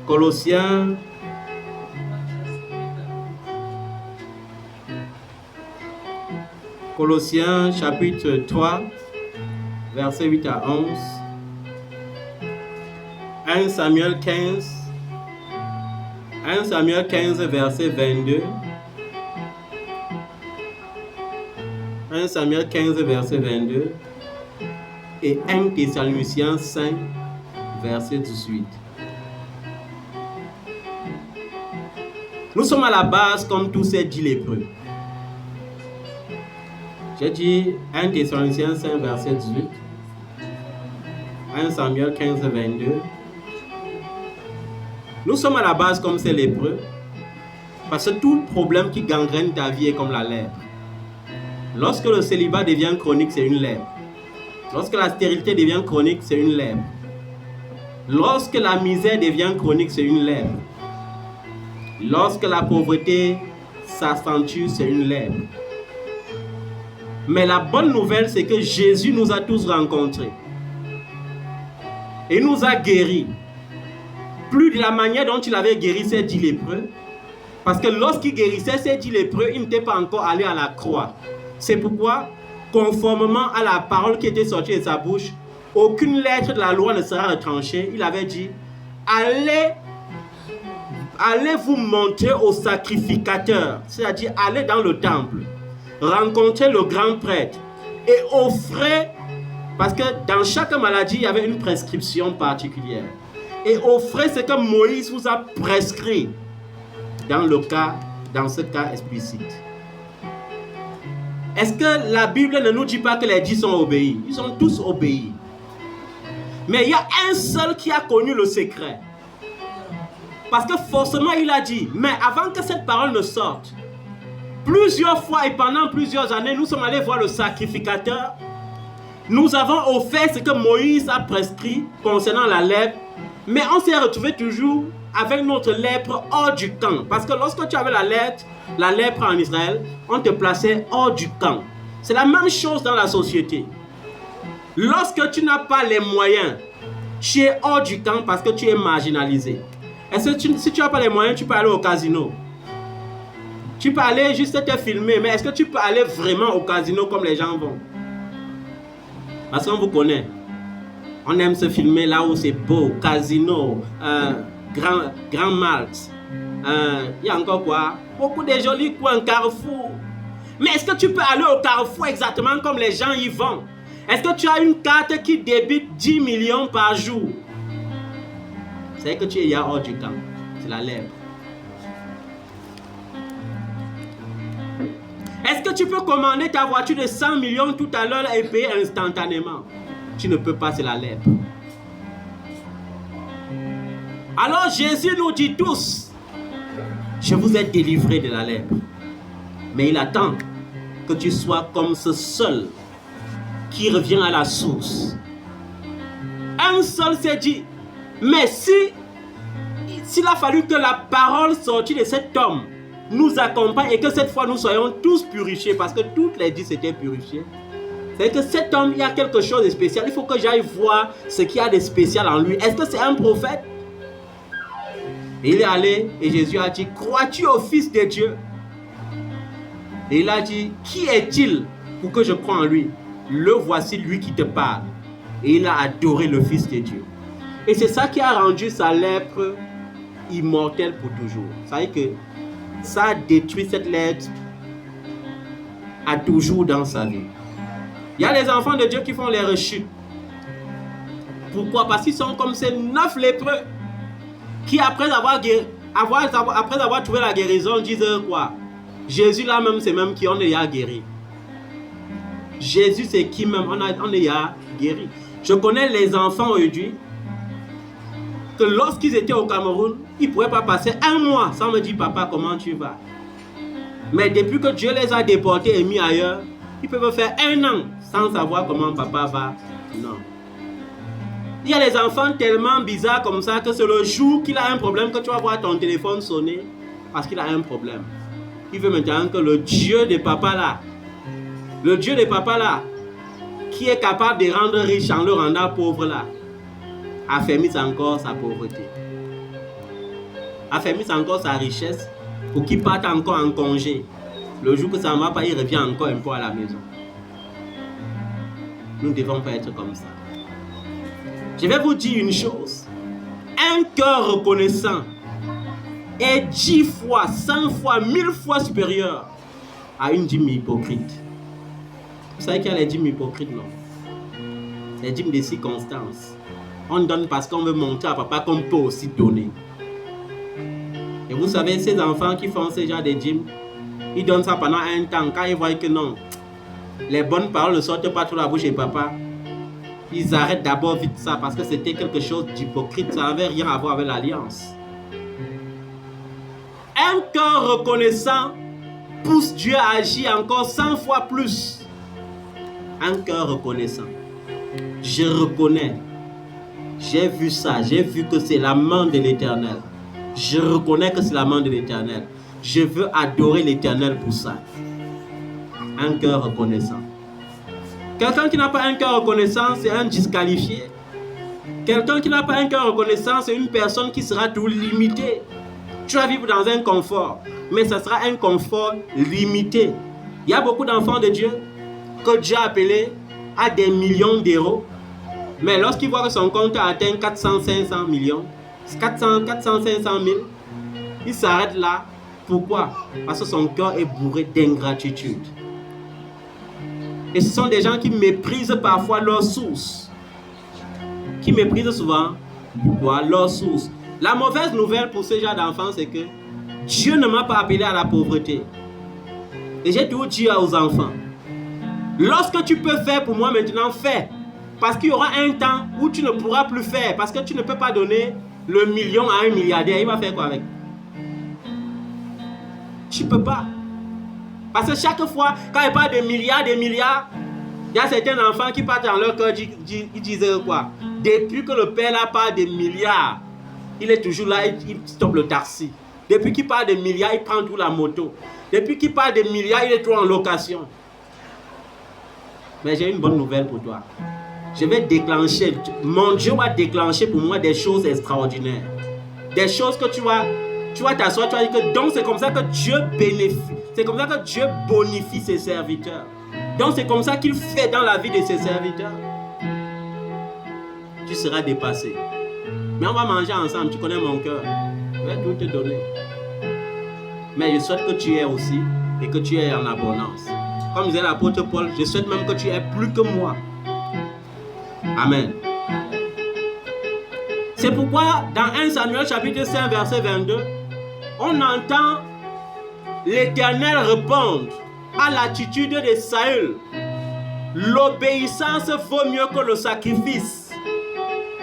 Colossiens. Colossiens chapitre 3, verset 8 à 11. 1 Samuel 15. 1 Samuel 15, verset 22. 1 Samuel 15, verset 22. Et 1 Thessaloniciens 5, verset 18. Nous sommes à la base comme tous ces 10 lépreux. J'ai dit 1 Thessaloniciens 5, verset 18. 1 Samuel 15, 22. Nous sommes à la base comme ces lépreux. Parce que tout problème qui gangrène ta vie est comme la lèpre. Lorsque le célibat devient chronique, c'est une lèpre. Lorsque la stérilité devient chronique, c'est une lèpre. Lorsque la misère devient chronique, c'est une lèpre. Lorsque la pauvreté s'accentue, c'est une lèpre. Mais la bonne nouvelle, c'est que Jésus nous a tous rencontrés. Et nous a guéris. Plus de la manière dont il avait guéri ces 10 lépreux. Parce que lorsqu'il guérissait ces 10 lépreux, il n'était pas encore allé à la croix. C'est pourquoi, conformément à la parole qui était sortie de sa bouche, aucune lettre de la loi ne sera retranchée. Il avait dit, allez vous montrer au sacrificateur. C'est-à-dire, allez dans le temple. Rencontrer le grand prêtre. Et offrez, parce que dans chaque maladie, il y avait une prescription particulière. Et offrez ce que Moïse vous a prescrit dans ce cas explicite. Est-ce que la Bible ne nous dit pas que les 10 sont obéis? Ils ont tous obéi. Mais il y a un seul qui a connu le secret. Parce que forcément il a dit, mais avant que cette parole ne sorte, plusieurs fois et pendant plusieurs années, nous sommes allés voir le sacrificateur. Nous avons offert ce que Moïse a prescrit concernant la lèpre. Mais on s'est retrouvé toujours avec notre lèpre hors du camp. Parce que lorsque tu avais la lèpre en Israël, on te plaçait hors du camp. C'est la même chose dans la société. Lorsque tu n'as pas les moyens, tu es hors du camp parce que tu es marginalisé. Est-ce que si tu n'as pas les moyens, tu peux aller au casino? Tu peux aller juste te filmer, mais est-ce que tu peux aller vraiment au casino comme les gens vont? Parce qu'on vous connaît. On aime se filmer là où c'est beau, casino, Grand Malte. Il y a encore quoi? Beaucoup de jolis coins, Carrefour. Mais est-ce que tu peux aller au Carrefour exactement comme les gens y vont? Est-ce que tu as une carte qui débite 10 millions par jour? C'est que tu es hors du camp. C'est la lèpre. Est-ce que tu peux commander ta voiture de 100 millions tout à l'heure et payer instantanément? Tu ne peux pas, c'est la lèpre. Alors Jésus nous dit tous, je vous ai délivré de la lèpre. Mais il attend que tu sois comme ce seul qui revient à la source. Un seul s'est dit, mais s'il a fallu que la parole sortie de cet homme nous accompagne et que cette fois nous soyons tous purifiés, parce que toutes les 10 étaient purifiées, c'est que cet homme, il y a quelque chose de spécial. Il faut que j'aille voir ce qu'il y a de spécial en lui. Est-ce que c'est un prophète? Et il est allé et Jésus a dit, crois-tu au Fils de Dieu? Et il a dit, qui est-il pour que je croie en lui? Le voici, lui qui te parle. Et il a adoré le Fils de Dieu. Et c'est ça qui a rendu sa lèpre immortelle pour toujours. Ça veut dire que ça a détruit cette lèpre à toujours dans sa vie. Il y a les enfants de Dieu qui font les rechutes. Pourquoi? Parce qu'ils sont comme ces 9 lépreux qui après avoir trouvé la guérison disent quoi? Jésus là même c'est même qui on y a guéri. Jésus c'est qui même on y a guéri. Je connais les enfants aujourd'hui que lorsqu'ils étaient au Cameroun, ils ne pouvaient pas passer un mois sans me dire papa comment tu vas. Mais depuis que Dieu les a déportés et mis ailleurs, ils peuvent faire 1 an sans savoir comment papa va. Non. Il y a des enfants tellement bizarres comme ça que c'est le jour qu'il a un problème que tu vas voir ton téléphone sonner parce qu'il a un problème. Il veut maintenant que le Dieu de papa là, qui est capable de rendre riche en le rendant pauvre là, affermisse encore sa pauvreté. Affermisse encore sa richesse pour qu'il parte encore en congé. Le jour que ça ne va pas, il revient encore un peu à la maison. Nous ne devons pas être comme ça. Je vais vous dire une chose. Un cœur reconnaissant est 10 fois, 100 fois, 1000 fois supérieur à une dîme hypocrite. Vous savez qu'il y a les dîmes hypocrites, non? Les dîmes de circonstances. On donne parce qu'on veut montrer à papa qu'on peut aussi donner. Et vous savez, ces enfants qui font ce genre de dîmes, ils donnent ça pendant un temps. Quand ils voient que non, les bonnes paroles ne sortent pas trop de la bouche de papa, ils arrêtent d'abord vite ça parce que c'était quelque chose d'hypocrite. Ça n'avait rien à voir avec l'alliance. Un cœur reconnaissant pousse Dieu à agir encore 100 fois plus. Un cœur reconnaissant. Je reconnais. J'ai vu ça. J'ai vu que c'est la main de l'Éternel. Je reconnais que c'est la main de l'Éternel. Je veux adorer l'Éternel pour ça. Un cœur reconnaissant. Quelqu'un qui n'a pas un cœur reconnaissant, c'est un disqualifié. Quelqu'un qui n'a pas un cœur reconnaissant, c'est une personne qui sera tout limitée. Tu vas vivre dans un confort, mais ça sera un confort limité. Il y a beaucoup d'enfants de Dieu que Dieu a appelés à des millions d'euros. Mais lorsqu'il voit que son compte a atteint 400-500 millions, 400-500 000, il s'arrête là. Pourquoi? Parce que son cœur est bourré d'ingratitude. Et ce sont des gens qui méprisent parfois leur source. Qui méprisent souvent leur source. La mauvaise nouvelle pour ce genre d'enfants, c'est que Dieu ne m'a pas appelé à la pauvreté. Et j'ai toujours dit aux enfants, lorsque tu peux faire pour moi maintenant, fais. Parce qu'il y aura un temps où tu ne pourras plus faire. Parce que tu ne peux pas donner le million à un milliardaire. Il va faire quoi avec? Tu ne peux pas. Parce que chaque fois, quand il parle de milliards, il Il y a certains enfants qui partent dans leur cœur, ils disent quoi? Depuis que le père là parle des milliards, il est toujours là, il stoppe le taxi. Depuis qu'il parle des milliards, il prend tout la moto. Depuis qu'il parle des milliards, il est trop en location. Mais j'ai une bonne nouvelle pour toi. Je vais déclencher, mon Dieu va déclencher pour moi des choses extraordinaires. Des choses que tu vas t'asseoir, tu vas dire que donc c'est comme ça que Dieu bénéficie, c'est comme ça que Dieu bonifie ses serviteurs. Donc c'est comme ça qu'il fait dans la vie de ses serviteurs. Tu seras dépassé. Mais on va manger ensemble, tu connais mon cœur. Je vais tout te donner. Mais je souhaite que tu aies aussi et que tu aies en abondance. Comme disait l'apôtre Paul, je souhaite même que tu aies plus que moi. Amen. C'est pourquoi dans 1 Samuel chapitre 5 verset 22, on entend l'Éternel répondre à l'attitude de Saül. L'obéissance vaut mieux que le sacrifice.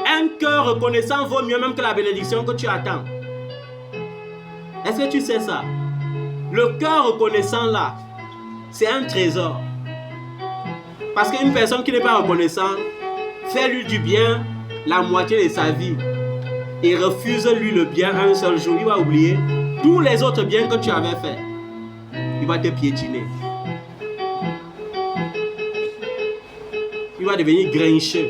Un cœur reconnaissant vaut mieux même que la bénédiction que tu attends. Est-ce que tu sais ça? Le cœur reconnaissant là, c'est un trésor. Parce qu'une personne qui n'est pas reconnaissante, fais-lui du bien la moitié de sa vie et refuse-lui le bien un seul jour. Il va oublier tous les autres biens que tu avais fait. Il va te piétiner. Il va devenir grincheux.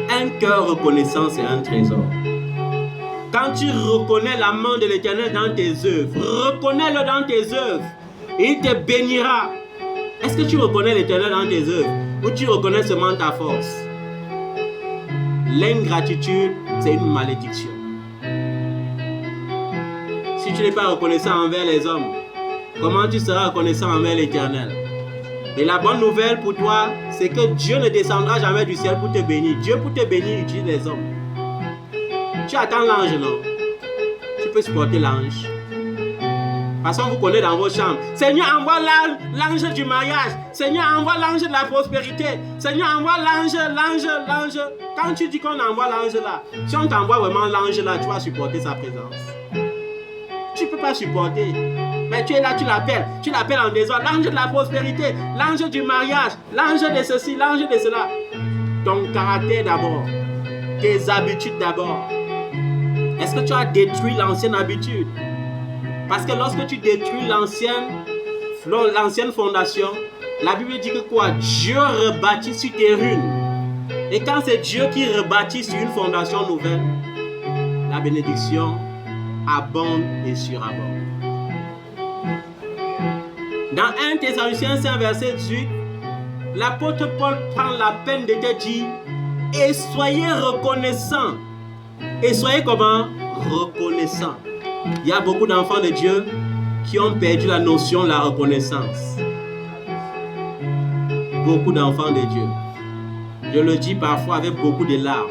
Un cœur reconnaissant, c'est un trésor. Quand tu reconnais la main de l'Éternel dans tes œuvres, reconnais-le dans tes œuvres et il te bénira. Est-ce que tu reconnais l'Éternel dans tes œuvres ou tu reconnais seulement ta force? L'ingratitude, c'est une malédiction. Si tu n'es pas reconnaissant envers les hommes, comment tu seras reconnaissant envers l'Éternel? Et la bonne nouvelle pour toi, c'est que Dieu ne descendra jamais du ciel pour te bénir. Dieu pour te bénir utilise les hommes. Tu attends l'ange, non? Tu peux supporter l'ange. De toute façon, vous connaissez dans vos chambres. Seigneur, envoie l'ange du mariage. Seigneur, envoie l'ange de la prospérité. Seigneur, envoie l'ange. Quand tu dis qu'on envoie l'ange là, si on t'envoie vraiment l'ange là, tu vas supporter sa présence. Tu ne peux pas supporter. Mais tu es là, tu l'appelles en désordre. L'ange de la prospérité, l'ange du mariage, l'ange de ceci, l'ange de cela. Ton caractère d'abord. Tes habitudes d'abord. Est-ce que tu as détruit l'ancienne habitude? Parce que lorsque tu détruis l'ancienne fondation, la Bible dit que quoi? Dieu rebâtit sur tes ruines. Et quand c'est Dieu qui rebâtit sur une fondation nouvelle, la bénédiction abonde et surabonde. Dans 1 Thessaloniciens 5 verset 18, l'apôtre Paul prend la peine de te dire et soyez reconnaissants. Et soyez comment? Reconnaissants. Il y a beaucoup d'enfants de Dieu qui ont perdu la notion de la reconnaissance. Beaucoup d'enfants de Dieu. Je le dis parfois avec beaucoup de larmes,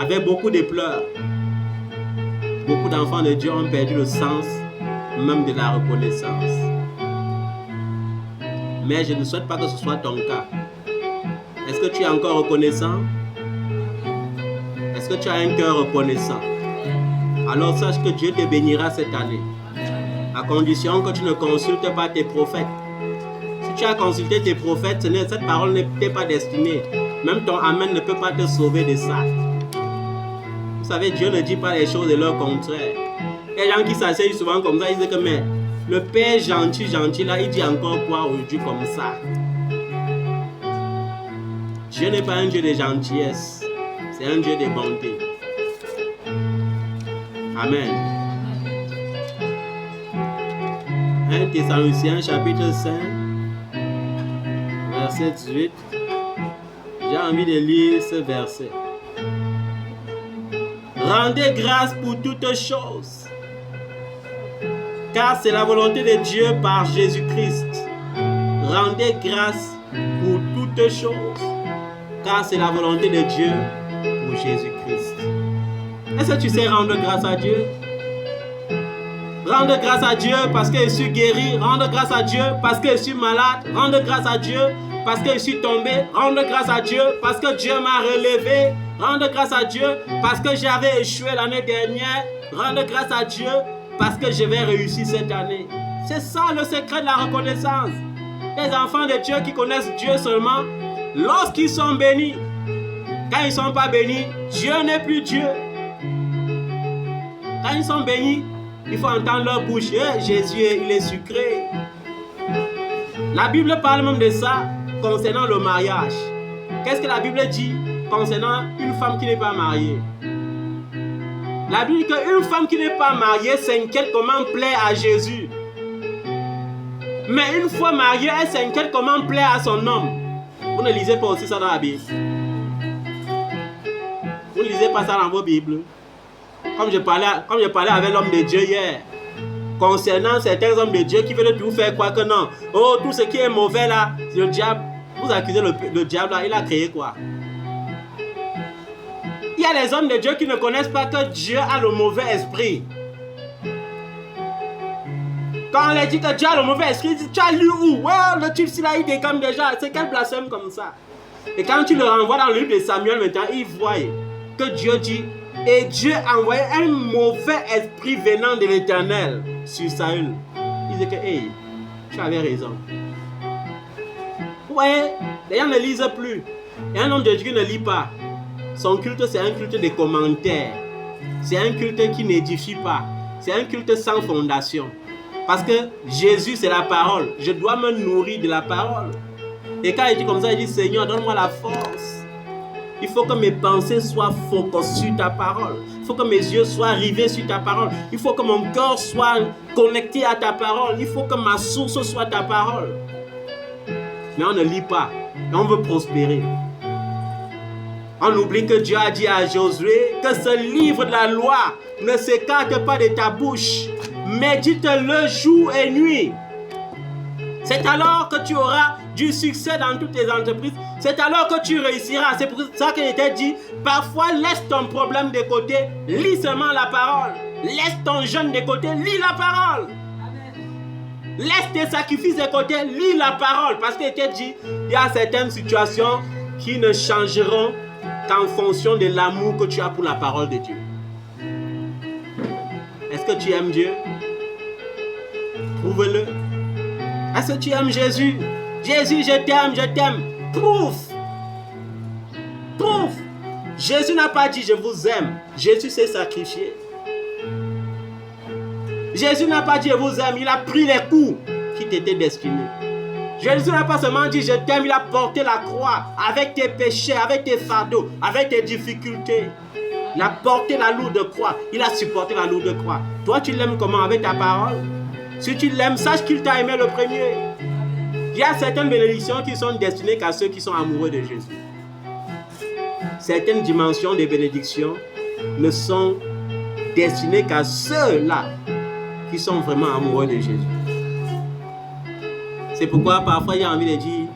avec beaucoup de pleurs. Beaucoup d'enfants de Dieu ont perdu le sens même de la reconnaissance. Mais je ne souhaite pas que ce soit ton cas. Est-ce que tu es encore reconnaissant? Est-ce que tu as un cœur reconnaissant? Alors sache que Dieu te bénira cette année, à condition que tu ne consultes pas tes prophètes. Si tu as consulté tes prophètes, cette parole ne t'est pas destinée. Même ton Amen ne peut pas te sauver de ça. Vous savez, Dieu ne dit pas les choses de leur contraire. Il y a des gens qui s'asseyent souvent comme ça, ils disent que mais le Père gentil là, il dit encore quoi aujourd'hui comme ça? Dieu n'est pas un Dieu de gentillesse, c'est un Dieu de bonté. Amen. 1 Thessaloniciens chapitre 5, verset 18. J'ai envie de lire ce verset. Rendez grâce pour toutes choses, car c'est la volonté de Dieu par Jésus-Christ. Rendez grâce pour toutes choses, car c'est la volonté de Dieu pour Jésus-Christ. Est-ce que tu sais rendre grâce à Dieu? Rendre grâce à Dieu parce que je suis guéri. Rendre grâce à Dieu parce que je suis malade. Rendre grâce à Dieu parce que je suis tombé. Rendre grâce à Dieu parce que Dieu m'a relevé. Rendre grâce à Dieu parce que j'avais échoué l'année dernière. Rendre grâce à Dieu parce que je vais réussir cette année. C'est ça le secret de la reconnaissance. Les enfants de Dieu qui connaissent Dieu seulement, lorsqu'ils sont bénis, quand ils ne sont pas bénis, Dieu n'est plus Dieu. Quand ils sont bénis, il faut entendre leur bouche. Jésus, il est sucré. La Bible parle même de ça concernant le mariage. Qu'est-ce que la Bible dit concernant une femme qui n'est pas mariée? La Bible dit qu'une femme qui n'est pas mariée s'inquiète comment plaire à Jésus. Mais une fois mariée, elle s'inquiète comment plaire à son homme. Vous ne lisez pas aussi ça dans la Bible? Vous ne lisez pas ça dans vos Bibles? Comme je parlais avec l'homme de Dieu hier, concernant certains hommes de Dieu qui veulent tout faire croire que non. Oh, tout ce qui est mauvais là, c'est le diable. Vous accusez le diable là, il a créé quoi? Il y a les hommes de Dieu qui ne connaissent pas que Dieu a le mauvais esprit. Quand on leur dit que Dieu a le mauvais esprit, ils disent, tu as lu où? Ouais, le type là, il décame déjà. C'est quel blasphème comme ça? Et quand tu le renvoies dans le livre de Samuel maintenant, il voit que Dieu dit, et Dieu a envoyé un mauvais esprit venant de l'Éternel sur Saül. Il disait que, hey, tu avais raison. Vous voyez, les gens ne lisent plus. Et un homme de Dieu qui ne lit pas. Son culte, c'est un culte de commentaires. C'est un culte qui n'édifie pas. C'est un culte sans fondation. Parce que Jésus, c'est la parole. Je dois me nourrir de la parole. Et quand il dit comme ça, il dit, Seigneur, donne-moi la force. Il faut que mes pensées soient focus sur ta parole. Il faut que mes yeux soient rivés sur ta parole. Il faut que mon cœur soit connecté à ta parole. Il faut que ma source soit ta parole. Mais on ne lit pas. Et on veut prospérer. On oublie que Dieu a dit à Josué que ce livre de la loi ne s'écarte pas de ta bouche. Médite-le jour et nuit. C'est alors que tu auras du succès dans toutes tes entreprises. C'est alors que tu réussiras. C'est pour ça qu'il était dit, parfois laisse ton problème de côté, lis seulement la parole. Laisse ton jeûne de côté, lis la parole. Laisse tes sacrifices de côté, lis la parole. Parce qu'il était dit, il y a certaines situations qui ne changeront qu'en fonction de l'amour que tu as pour la parole de Dieu. Est-ce que tu aimes Dieu? Prouve-le. Est-ce que tu aimes Jésus? Jésus, je t'aime, je t'aime. Prouve. Prouve. Jésus n'a pas dit je vous aime. Jésus s'est sacrifié. Jésus n'a pas dit je vous aime. Il a pris les coups qui t'étaient destinés. Jésus n'a pas seulement dit je t'aime. Il a porté la croix avec tes péchés, avec tes fardeaux, avec tes difficultés. Il a porté la lourde croix. Il a supporté la lourde croix. Toi, tu l'aimes comment? Avec ta parole? Si tu l'aimes, sache qu'il t'a aimé le premier. Il y a certaines bénédictions qui sont destinées qu'à ceux qui sont amoureux de Jésus. Certaines dimensions des bénédictions ne sont destinées qu'à ceux-là qui sont vraiment amoureux de Jésus. C'est pourquoi parfois il y a envie de dire,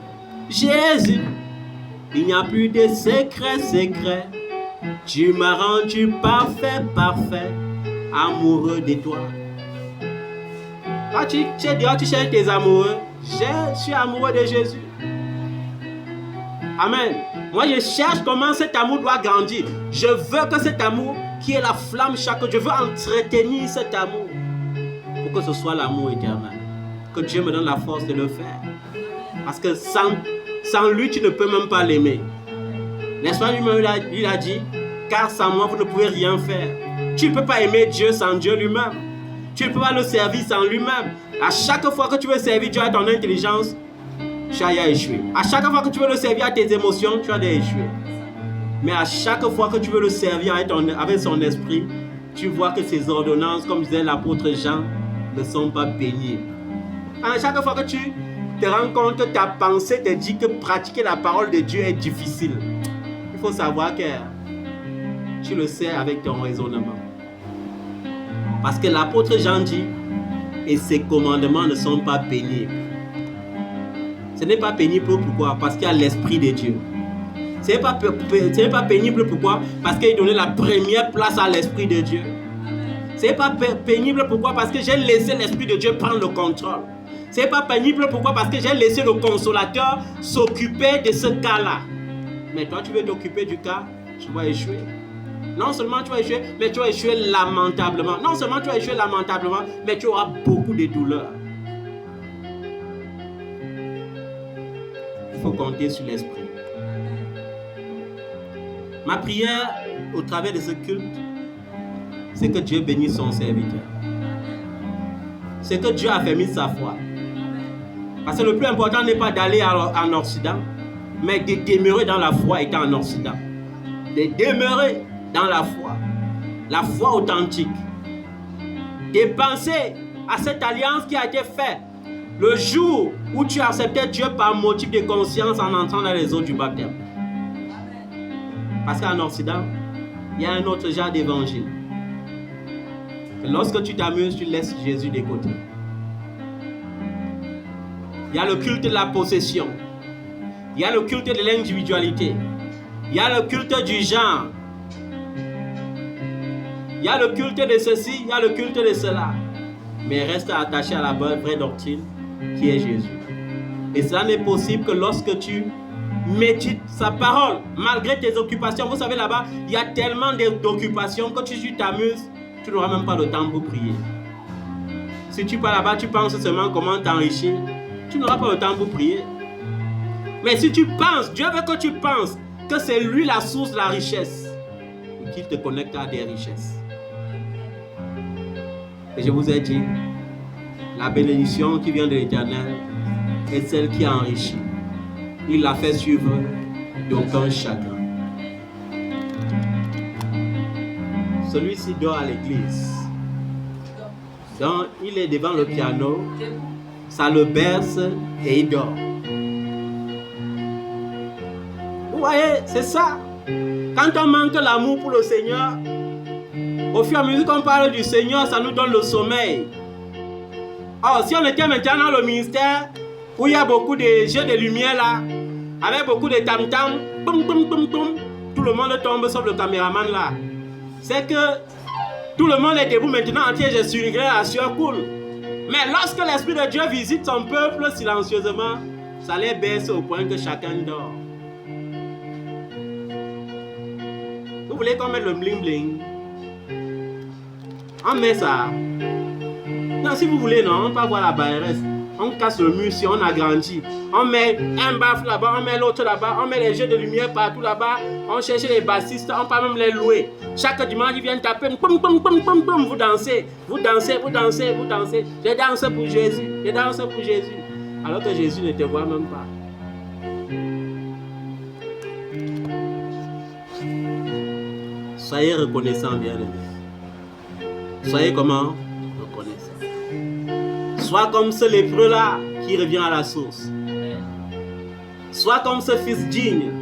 Jésus, il n'y a plus de secret. Tu m'as rendu parfait, amoureux de toi. Quand tu es dehors, tu cherches tes amoureux. Je suis amoureux de Jésus. Amen. Moi, je cherche comment cet amour doit grandir. Je veux que cet amour, qui est la flamme chaque jour, je veux entretenir cet amour pour que ce soit l'amour éternel. Que Dieu me donne la force de le faire. Parce que sans lui, tu ne peux même pas l'aimer. N'est-ce pas, lui-même, il a dit, car sans moi, vous ne pouvez rien faire. Tu ne peux pas aimer Dieu sans Dieu lui-même. Tu ne peux pas le servir sans lui-même. À chaque fois que tu veux servir Dieu à ton intelligence, tu as échoué. À chaque fois que tu veux le servir à tes émotions, tu as échoué. Mais à chaque fois que tu veux le servir avec son esprit, tu vois que ses ordonnances, comme disait l'apôtre Jean, ne sont pas pénibles. À chaque fois que tu te rends compte que ta pensée te dit que pratiquer la parole de Dieu est difficile, il faut savoir que tu le sais avec ton raisonnement. Parce que l'apôtre Jean dit, et ses commandements ne sont pas pénibles. Ce n'est pas pénible, pourquoi? Parce qu'il y a l'Esprit de Dieu. Ce n'est pas pénible, pourquoi? Parce qu'il donnait la première place à l'Esprit de Dieu. Ce n'est pas pénible, pourquoi? Parce que j'ai laissé l'Esprit de Dieu prendre le contrôle. Ce n'est pas pénible, pourquoi? Parce que j'ai laissé le consolateur s'occuper de ce cas-là. Mais toi, tu veux t'occuper du cas, tu vas échouer. Non seulement tu vas échouer, mais tu vas échouer lamentablement. Non seulement tu vas échouer lamentablement, mais tu auras beaucoup de douleurs. faut compter sur l'Esprit. Ma prière au travers de ce culte, c'est que Dieu bénisse son serviteur. C'est que Dieu affermisse sa foi. Parce que le plus important n'est pas d'aller en Occident, mais de demeurer dans la foi étant en Occident. De demeurer dans la foi authentique. De penser à cette alliance qui a été faite le jour où tu acceptais Dieu par motif de conscience en entrant dans les eaux du baptême. Parce qu'en Occident, il y a un autre genre d'évangile. Lorsque tu t'amuses, tu laisses Jésus de côté. Il y a le culte de la possession. Il y a le culte de l'individualité. Il y a le culte du genre. Il y a le culte de ceci, il y a le culte de cela. Mais reste attaché à la vraie doctrine qui est Jésus. Et cela n'est possible que lorsque tu médites sa parole, malgré tes occupations. Vous savez, là-bas, il y a tellement d'occupations que tu t'amuses, tu n'auras même pas le temps pour prier. Si tu pars là-bas, tu penses seulement comment t'enrichir, tu n'auras pas le temps pour prier. Mais si tu penses, Dieu veut que tu penses que c'est lui la source de la richesse et qu'il te connecte à des richesses. Et je vous ai dit, la bénédiction qui vient de l'Éternel est celle qui enrichit. Il l'a fait suivre d'aucun chagrin. Celui-ci dort à l'église. Donc, il est devant le piano, ça le berce et il dort. Vous voyez, c'est ça. Quand on manque l'amour pour le Seigneur, au fur et à mesure qu'on parle du Seigneur, ça nous donne le sommeil. Or, si on était maintenant dans le ministère, où il y a beaucoup de jeux de lumière là, avec beaucoup de tam-tam, tout le monde tombe sauf le caméraman là. C'est que tout le monde est debout maintenant entier, je suis la sueur coule. Mais lorsque l'Esprit de Dieu visite son peuple silencieusement, ça les baisse au point que chacun dort. Vous voulez qu'on mette le bling bling? On met ça. Non, si vous voulez, non, on peut avoir la BRS. On casse le mur si on agrandit. On met un baffle là-bas, on met l'autre là-bas, on met les jeux de lumière partout là-bas. On cherche les bassistes, on peut même les louer. Chaque dimanche, ils viennent taper. Vous dansez, vous dansez, vous dansez, vous dansez. Je danse pour Jésus, je danse pour Jésus. Alors que Jésus ne te voit même pas. Soyez reconnaissants, bien-aimés. Soyez comment? Sois comme ce lépreux-là qui revient à la source. Sois comme ce fils digne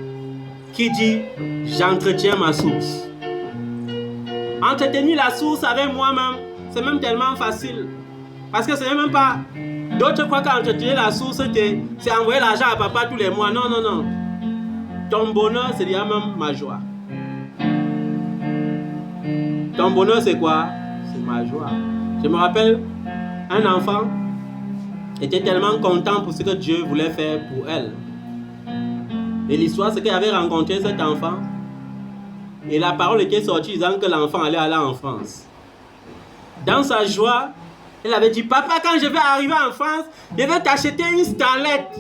qui dit « J'entretiens ma source ». Entretenir la source avec moi-même, c'est même tellement facile. Parce que ce n'est même pas... D'autres fois qu'entretenir la source, c'est envoyer l'argent à papa tous les mois. Non, non, non. Ton bonheur, c'est déjà même ma joie. Ton bonheur, c'est quoi? C'est ma joie. Je me rappelle, un enfant était tellement content pour ce que Dieu voulait faire pour elle. Et l'histoire, c'est qu'elle avait rencontré cet enfant. Et la parole était sortie disant que l'enfant allait aller en France. Dans sa joie, elle avait dit, papa, quand je vais arriver en France, je vais t'acheter une starlette.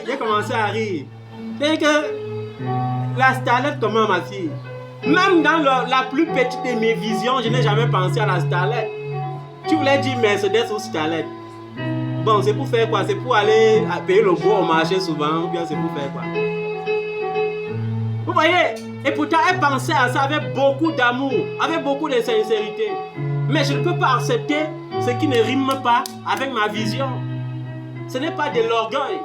J'ai commencé à rire. C'est que la starlette, comment, ma fille? Même dans la plus petite de mes visions, je n'ai jamais pensé à la starlette. Tu voulais dire Mercedes ou starlette. Bon, c'est pour faire quoi? C'est pour aller payer le bois au marché souvent, ou bien c'est pour faire quoi? Vous voyez? Et pourtant, elle pensait à ça avec beaucoup d'amour, avec beaucoup de sincérité. Mais je ne peux pas accepter ce qui ne rime pas avec ma vision. Ce n'est pas de l'orgueil.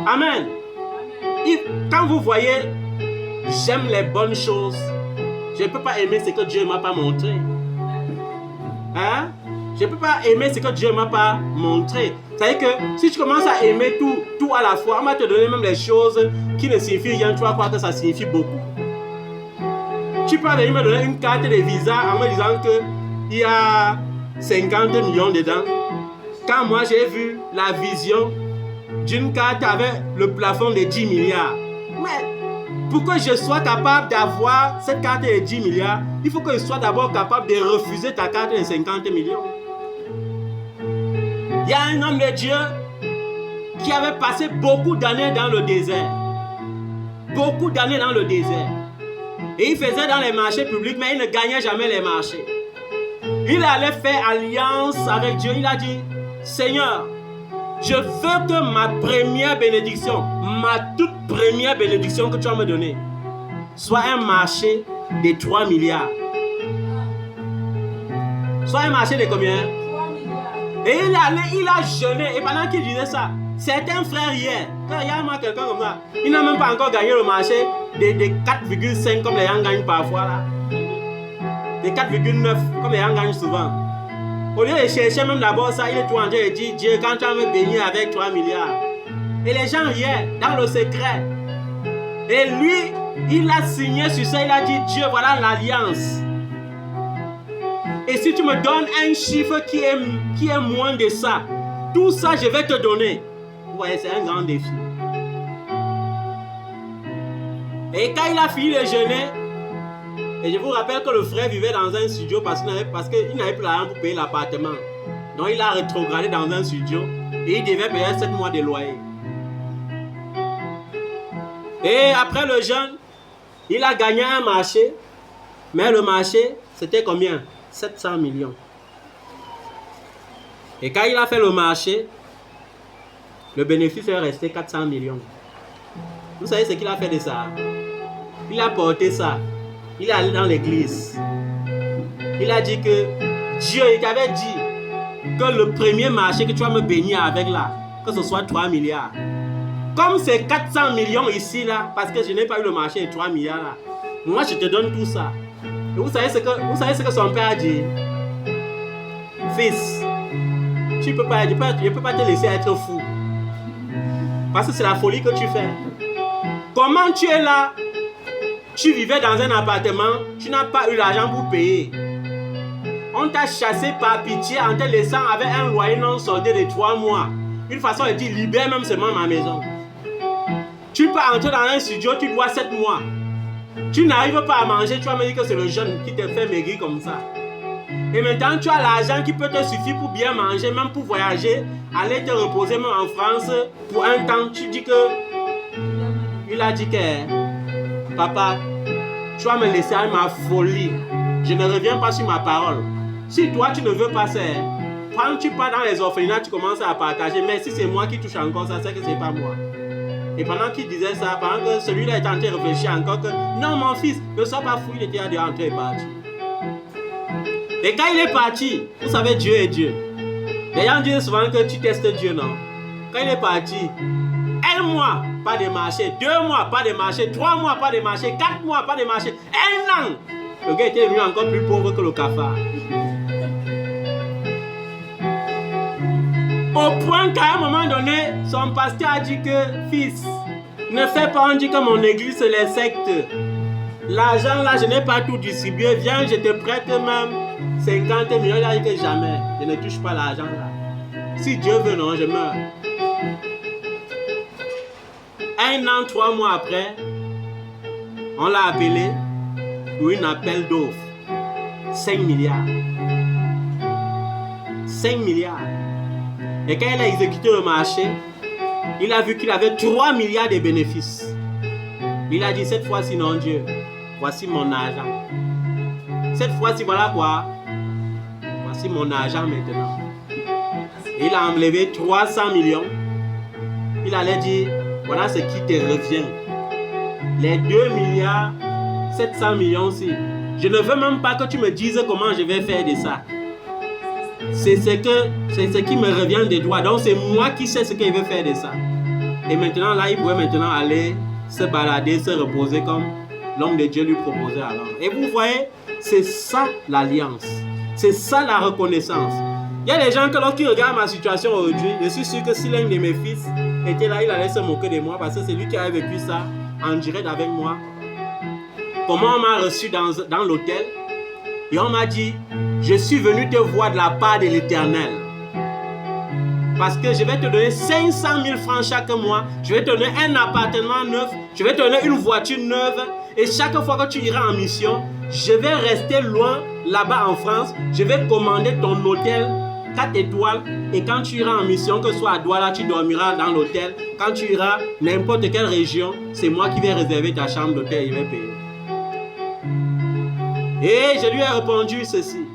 Amen. Et quand vous voyez, j'aime les bonnes choses, je ne peux pas aimer ce que Dieu ne m'a pas montré. Hein? Je ne peux pas aimer ce que Dieu ne m'a pas montré. C'est-à-dire que si tu commences à aimer tout à la fois, on va te donner même les choses qui ne signifient rien, tu vas croire que ça signifie beaucoup. Tu peux venir me donner une carte de visa en me disant qu'il y a 50 millions dedans. Quand moi j'ai vu la vision d'une carte avec le plafond de 10 milliards. Mais pour que je sois capable d'avoir cette carte de 10 milliards, il faut que je sois d'abord capable de refuser ta carte de 50 millions. Il y a un homme de Dieu qui avait passé beaucoup d'années dans le désert. Beaucoup d'années dans le désert. Et il faisait dans les marchés publics, mais il ne gagnait jamais les marchés. Il allait faire alliance avec Dieu. Il a dit, Seigneur, je veux que ma première bénédiction, ma toute première bénédiction que tu vas me donner, soit un marché de 3 milliards. Soit un marché de combien? 3 milliards. Et il a jeûné. Et pendant qu'il disait ça, certains frères hier, quand il y a quelqu'un comme ça, il n'a même pas encore gagné le marché de 4,5 comme les gens gagnent parfois là. De 4,9 comme les gens gagnent souvent. Au lieu de chercher même d'abord ça, il est tout en train de dire, Dieu, quand tu vas me bénir avec 3 milliards. Et les gens hier, dans le secret. Et lui, il a signé sur ça, il a dit, Dieu, voilà l'alliance. Et si tu me donnes un chiffre qui est moins de ça, tout ça, je vais te donner. Vous voyez, c'est un grand défi. Et quand il a fini de jeûner, et je vous rappelle que le frère vivait dans un studio parce qu'il n'avait plus l'argent pour payer l'appartement. Donc il a rétrogradé dans un studio et il devait payer 7 mois de loyer. Et après le jeûne, il a gagné un marché, mais le marché, c'était combien? 700 millions. Et quand il a fait le marché, le bénéfice est resté 400 millions. Vous savez ce qu'il a fait de ça? Il a porté ça. Il est allé dans l'église. Il a dit que Dieu, il t'avait dit que le premier marché que tu vas me bénir avec là, que ce soit 3 milliards. Comme c'est 400 millions ici là, parce que je n'ai pas eu le marché de 3 milliards là, moi je te donne tout ça. Et vous savez ce que son père a dit? Fils, je ne peux pas te laisser être fou. Parce que c'est la folie que tu fais. Comment tu es là? Tu vivais dans un appartement, tu n'as pas eu l'argent pour payer. On t'a chassé par pitié en te laissant avec un loyer non soldé de 3 mois. Une façon de dire, libère même seulement ma maison. Tu peux entrer dans un studio, tu dois 7 mois. Tu n'arrives pas à manger, tu vas me dire que c'est le jeûne qui te fait maigrir comme ça. Et maintenant, tu as l'argent qui peut te suffire pour bien manger, même pour voyager, aller te reposer même en France pour un temps. Tu dis que... Il a dit que... Papa, tu vas me laisser avec ma folie. Je ne reviens pas sur ma parole. Si toi, tu ne veux pas ça, quand tu pars dans les orphelinats, tu commences à partager. Mais si c'est moi qui touche encore ça, c'est que c'est pas moi. Et pendant qu'il disait ça, pendant que celui-là est en train de réfléchir encore que non, mon fils, ne sois pas fou, il était déjà en train de partir. Et quand il est parti, vous savez, Dieu est Dieu. Les gens disent souvent que tu testes Dieu, non? Quand il est parti, 1 mois, pas de marché, 2 mois, pas de marché, 3 mois, pas de marché, 4 mois, pas de marché, 1 an. Le gars était devenu encore plus pauvre que le cafard. Au point qu'à un moment donné, son pasteur a dit que, fils, ne fais pas, on dit que mon église c'est les sectes. L'argent là, je n'ai pas tout distribué. Viens, je te prête même 50 millions. Il a dit que jamais, je ne touche pas l'argent là. Si Dieu veut, non, je meurs. 1 an, 3 mois après, on l'a appelé pour une appel d'offres. 5 milliards. 5 milliards. Et quand il a exécuté le marché, il a vu qu'il avait 3 milliards de bénéfices. Il a dit, cette fois-ci, non Dieu, voici mon argent. Cette fois-ci, voilà quoi? Voici mon argent maintenant. Il a enlevé 300 millions. Il allait dire, voilà ce qui te revient. Les 2 milliards, 700 millions aussi. Je ne veux même pas que tu me dises comment je vais faire de ça. C'est ce qui me revient des doigts. Donc c'est moi qui sais ce qu'il veut faire de ça. Et maintenant là, il pouvait maintenant aller se balader, se reposer comme l'homme de Dieu lui proposait alors. Et vous voyez, c'est ça l'alliance. C'est ça la reconnaissance. Il y a des gens que lorsqu'ils regardent ma situation aujourd'hui, je suis sûr que si l'un de mes fils était là, il allait se moquer de moi parce que c'est lui qui a vécu ça en direct avec moi. Comment on m'a reçu dans l'hôtel et on m'a dit, je suis venu te voir de la part de l'Éternel. Parce que je vais te donner 500 000 francs chaque mois. Je vais te donner un appartement neuf. Je vais te donner une voiture neuve. Et chaque fois que tu iras en mission, je vais rester loin là-bas en France. Je vais commander ton hôtel 4 étoiles. Et quand tu iras en mission, que ce soit à Douala, tu dormiras dans l'hôtel. Quand tu iras n'importe quelle région, c'est moi qui vais réserver ta chambre d'hôtel et je vais payer. Et je lui ai répondu ceci.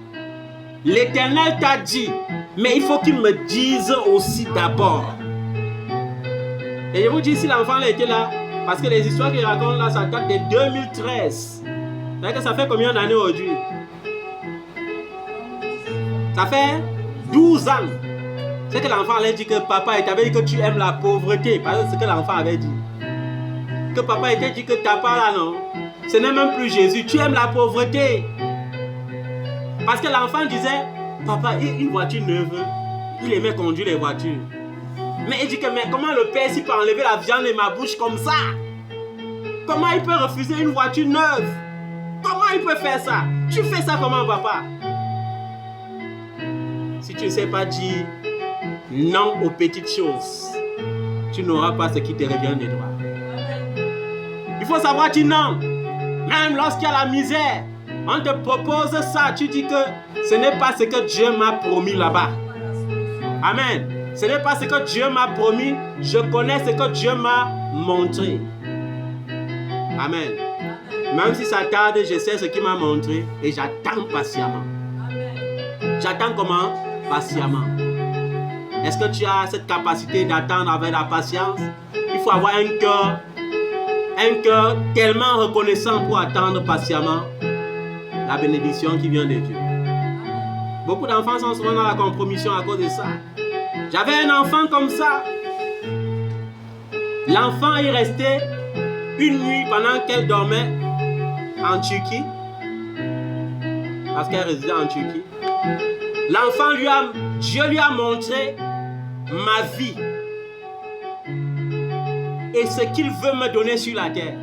L'Éternel t'a dit, mais il faut qu'il me dise aussi d'abord. Et je vous dis, si l'enfant était là, parce que les histoires qu'il raconte là, ça date de 2013. C'est-à-dire que ça fait combien d'années aujourd'hui? Ça fait 12 ans. C'est que l'enfant allait dire que papa, il t'avait dit que tu aimes la pauvreté. Parce que c'est ce que l'enfant avait dit. Que papa était dit que t'as pas là, non. Ce n'est même plus Jésus. Tu aimes la pauvreté. Parce que l'enfant disait, papa, une voiture neuve. Il aimait conduire les voitures. Mais il dit que, mais comment le père, s'il peut enlever la viande de ma bouche comme ça? Comment il peut refuser une voiture neuve? Comment il peut faire ça? Tu fais ça comment, papa? Si tu ne sais pas dire non aux petites choses, tu n'auras pas ce qui te revient des droits. Il faut savoir dire non. Même lorsqu'il y a la misère, on te propose ça, tu dis que ce n'est pas ce que Dieu m'a promis là-bas. Amen. Ce n'est pas ce que Dieu m'a promis, je connais ce que Dieu m'a montré. Amen. Même si ça tarde, je sais ce qu'il m'a montré et j'attends patiemment. J'attends comment? Patiemment. Est-ce que tu as cette capacité d'attendre avec la patience? Il faut avoir un cœur tellement reconnaissant pour attendre patiemment la bénédiction qui vient de Dieu. Beaucoup d'enfants sont souvent dans la compromission à cause de ça. J'avais un enfant comme ça. L'enfant est resté une nuit pendant qu'elle dormait en Turquie. Parce qu'elle résidait en Turquie. L'enfant Dieu lui a montré ma vie. Et ce qu'il veut me donner sur la terre.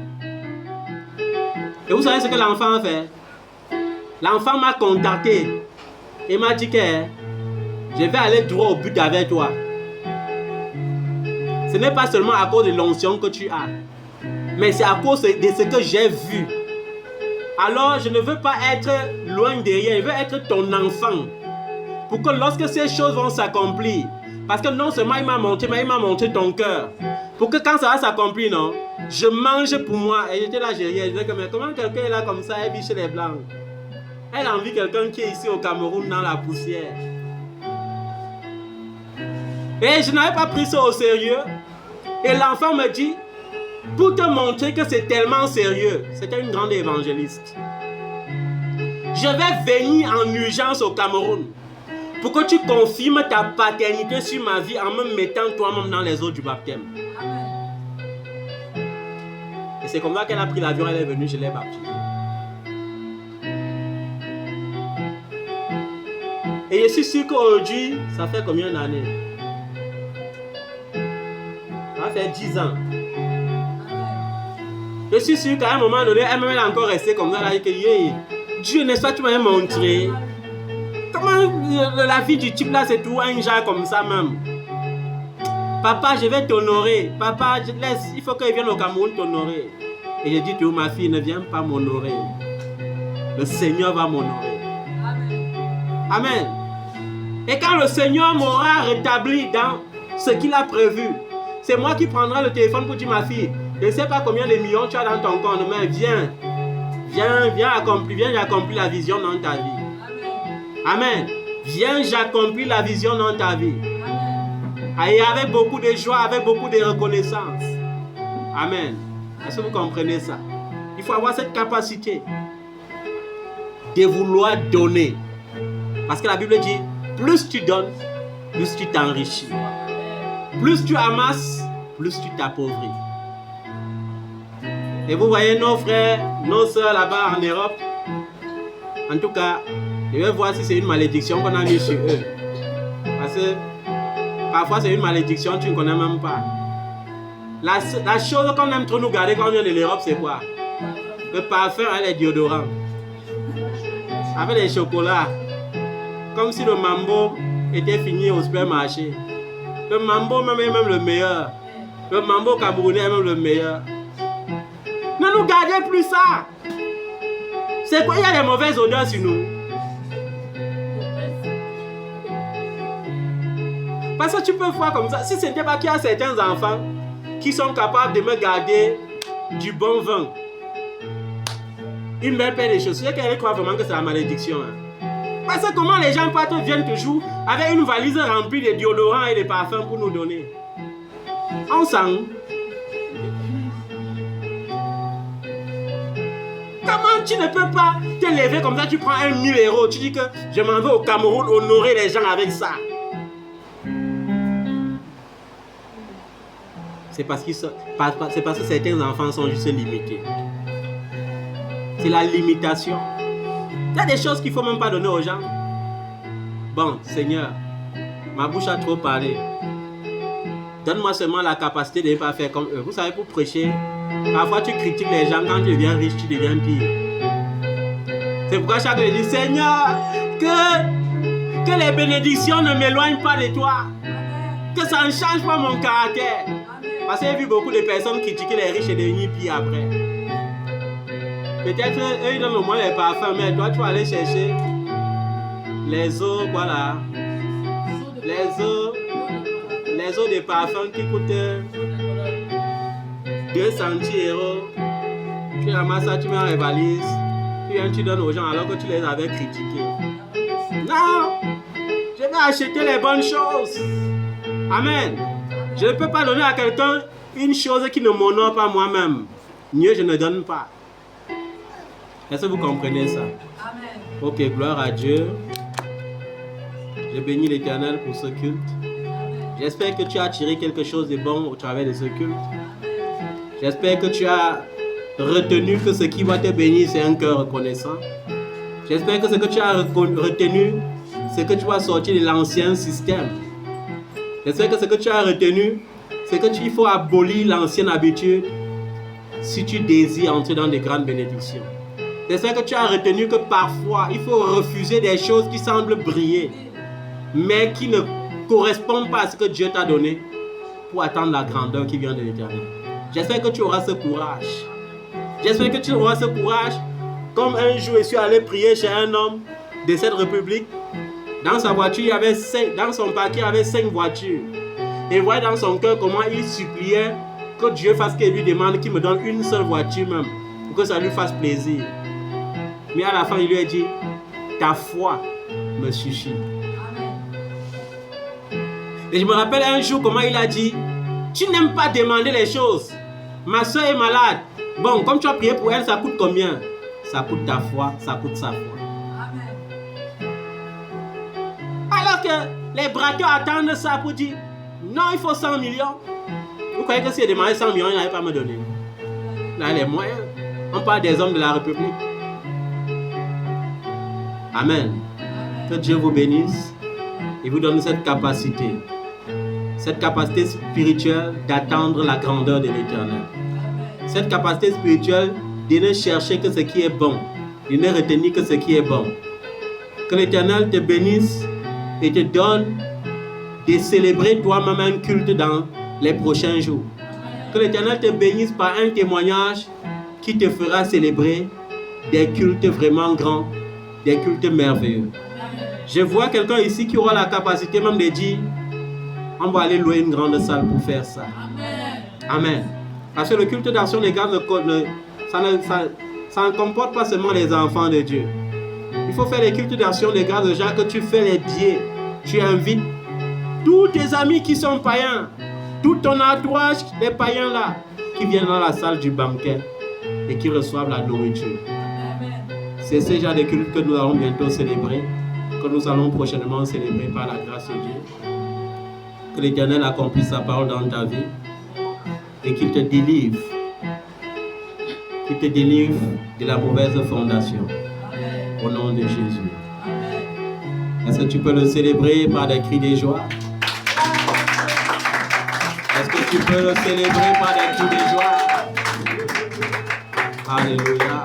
Et vous savez ce que l'enfant a fait? L'enfant m'a contacté. Et m'a dit que je vais aller droit au but avec toi. Ce n'est pas seulement à cause de l'onction que tu as, mais c'est à cause de ce que j'ai vu. Alors je ne veux pas être loin derrière, je veux être ton enfant. Pour que lorsque ces choses vont s'accomplir, parce que non seulement il m'a montré, mais il m'a montré ton cœur. Pour que quand ça va s'accomplir, non, je mange pour moi. Et j'étais là, je disais que mais comment quelqu'un est là comme ça, elle vit chez les Blancs? Elle a envie de quelqu'un qui est ici au Cameroun dans la poussière. Et je n'avais pas pris ça au sérieux. Et l'enfant me dit, pour te montrer que c'est tellement sérieux, c'était une grande évangéliste. Je vais venir en urgence au Cameroun pour que tu confirmes ta paternité sur ma vie en me mettant toi-même dans les eaux du baptême. Et c'est comme ça qu'elle a pris l'avion, elle est venue, je l'ai baptisée. Et je suis sûr qu'aujourd'hui, ça fait combien d'années? Ça fait 10 ans. Je suis sûr qu'à un moment donné, elle est encore restée comme ça. Elle a dit que Dieu, n'est-ce pas, tu m'avais montré. Comment la vie du type là, c'est tout un genre comme ça même. Papa, je vais t'honorer. Papa, laisse, il faut qu'il vienne au Cameroun t'honorer. Et j'ai dit, tu ma fille, ne viens pas m'honorer. Le Seigneur va m'honorer. Amen. Et quand le Seigneur m'aura rétabli dans ce qu'il a prévu, c'est moi qui prendrai le téléphone pour dire, ma fille, je ne sais pas combien de millions tu as dans ton compte, mais viens accomplir la vision dans ta vie. Amen. Viens, j'accomplis la vision dans ta vie. Et avec beaucoup de joie, avec beaucoup de reconnaissance. Amen. Est-ce que vous comprenez ça? Il faut avoir cette capacité de vouloir donner. Parce que la Bible dit, plus tu donnes, plus tu t'enrichis. Plus tu amasses, plus tu t'appauvris. Et vous voyez nos frères, nos soeurs là-bas en Europe. En tout cas, je vais voir si c'est une malédiction qu'on a mis sur eux. Parce que parfois c'est une malédiction, tu ne connais même pas. La chose qu'on aime trop nous garder quand on vient de l'Europe, c'est quoi? Le parfum et les déodorants. Avec les chocolats. Comme si le mambo était fini au supermarché. Le mambo même est même le meilleur. Le mambo camerounais est même le meilleur. Ne nous gardez plus ça. C'est quoi? Il y a des mauvaises odeurs sur nous. Parce que tu peux voir comme ça. Si ce n'était pas qu'il y a certains enfants qui sont capables de me garder du bon vin, une belle paire de chaussures, il y a quelqu'un qui croit vraiment que c'est la malédiction. Hein. Parce que comment les gens viennent toujours avec une valise remplie de déodorants et de parfums pour nous donner. On sent. Comment tu ne peux pas te lever comme ça, tu prends 1 000 €, tu dis que je m'en vais au Cameroun honorer les gens avec ça. C'est parce que certains enfants sont juste limités. C'est la limitation. Il y a des choses qu'il ne faut même pas donner aux gens. Bon, Seigneur, ma bouche a trop parlé. Donne-moi seulement la capacité de ne pas faire comme eux. Vous savez, pour prêcher, parfois tu critiques les gens, quand tu deviens riche, tu deviens pire. C'est pourquoi chaque fois je dis, Seigneur, que les bénédictions ne m'éloignent pas de toi. Que ça ne change pas mon caractère. Parce que j'ai vu beaucoup de personnes critiquer les riches et devenir pire après. Peut-être eux ils donnent au moins les parfums, mais toi tu vas aller chercher les eaux, voilà. Les eaux de parfum qui coûtent 200 €. Tu ramasses ça, tu mets dans les valises. Puis tu donnes aux gens alors que tu les avais critiqués. Non! Je vais acheter les bonnes choses. Amen. Je ne peux pas donner à quelqu'un une chose qui ne m'honore pas moi-même. Mieux, je ne donne pas. Est-ce que vous comprenez ça? Amen. Ok, gloire à Dieu. Je bénis l'Éternel pour ce culte. J'espère que tu as tiré quelque chose de bon au travers de ce culte. J'espère que tu as retenu que ce qui va te bénir, c'est un cœur reconnaissant. J'espère que ce que tu as retenu, c'est que tu vas sortir de l'ancien système. J'espère que ce que tu as retenu, c'est qu'il faut abolir l'ancienne habitude si tu désires entrer dans de grandes bénédictions. J'espère que tu as retenu que parfois, il faut refuser des choses qui semblent briller, mais qui ne correspondent pas à ce que Dieu t'a donné pour attendre la grandeur qui vient de l'Éternel. J'espère que tu auras ce courage. J'espère que tu auras ce courage. Comme un jour, je suis allé prier chez un homme de cette république. Dans sa voiture, dans son paquet, il y avait 5 voitures. Et il voyait dans son cœur comment il suppliait que Dieu fasse qu'il lui demande qu'il me donne une seule voiture même, pour que ça lui fasse plaisir. Mais à la fin, il lui a dit, ta foi me suffit. Et je me rappelle un jour comment il a dit, tu n'aimes pas demander les choses. Ma soeur est malade. Bon, comme tu as prié pour elle, ça coûte combien? Ça coûte ta foi, ça coûte sa foi. Alors que les braqueurs attendent ça pour dire, non, il faut 100 millions. Vous croyez que si il demandait 100 millions, il n'allait pas me donner? Il a les moyens. On parle des hommes de la République. Amen. Que Dieu vous bénisse et vous donne cette capacité spirituelle d'attendre la grandeur de l'Éternel. Cette capacité spirituelle de ne chercher que ce qui est bon, de ne retenir que ce qui est bon. Que l'Éternel te bénisse et te donne de célébrer toi-même un culte dans les prochains jours. Que l'Éternel te bénisse par un témoignage qui te fera célébrer des cultes vraiment grands, des cultes merveilleux. Je vois quelqu'un ici qui aura la capacité même de dire, on va aller louer une grande salle pour faire ça. Amen. Parce que le culte d'action des grâces, ça ne comporte pas seulement les enfants de Dieu. Il faut faire les cultes d'action des grâces de Jacques, que tu fais les billets, tu invites tous tes amis qui sont païens, tout ton entourage, les païens là, qui viennent dans la salle du banquet et qui reçoivent la nourriture. C'est ce genre de culte que nous allons bientôt célébrer, que nous allons prochainement célébrer par la grâce de Dieu. Que l'Éternel accomplisse sa parole dans ta vie et qu'il te délivre. Qu'il te délivre de la mauvaise fondation. Au nom de Jésus. Est-ce que tu peux le célébrer par des cris de joie? Est-ce que tu peux le célébrer par des cris de joie? Alléluia.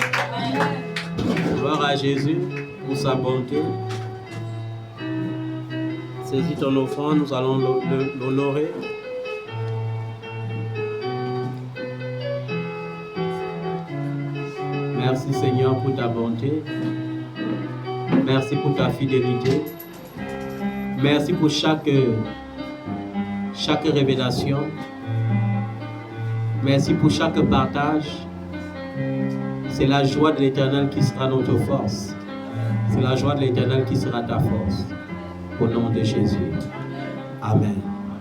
Gloire à Jésus pour sa bonté. Saisis ton offrande, nous allons l'honorer. Merci Seigneur pour ta bonté. Merci pour ta fidélité. Merci pour chaque chaque révélation. Merci pour chaque partage. C'est la joie de l'Éternel qui sera notre force. C'est la joie de l'Éternel qui sera ta force. Au nom de Jésus. Amen.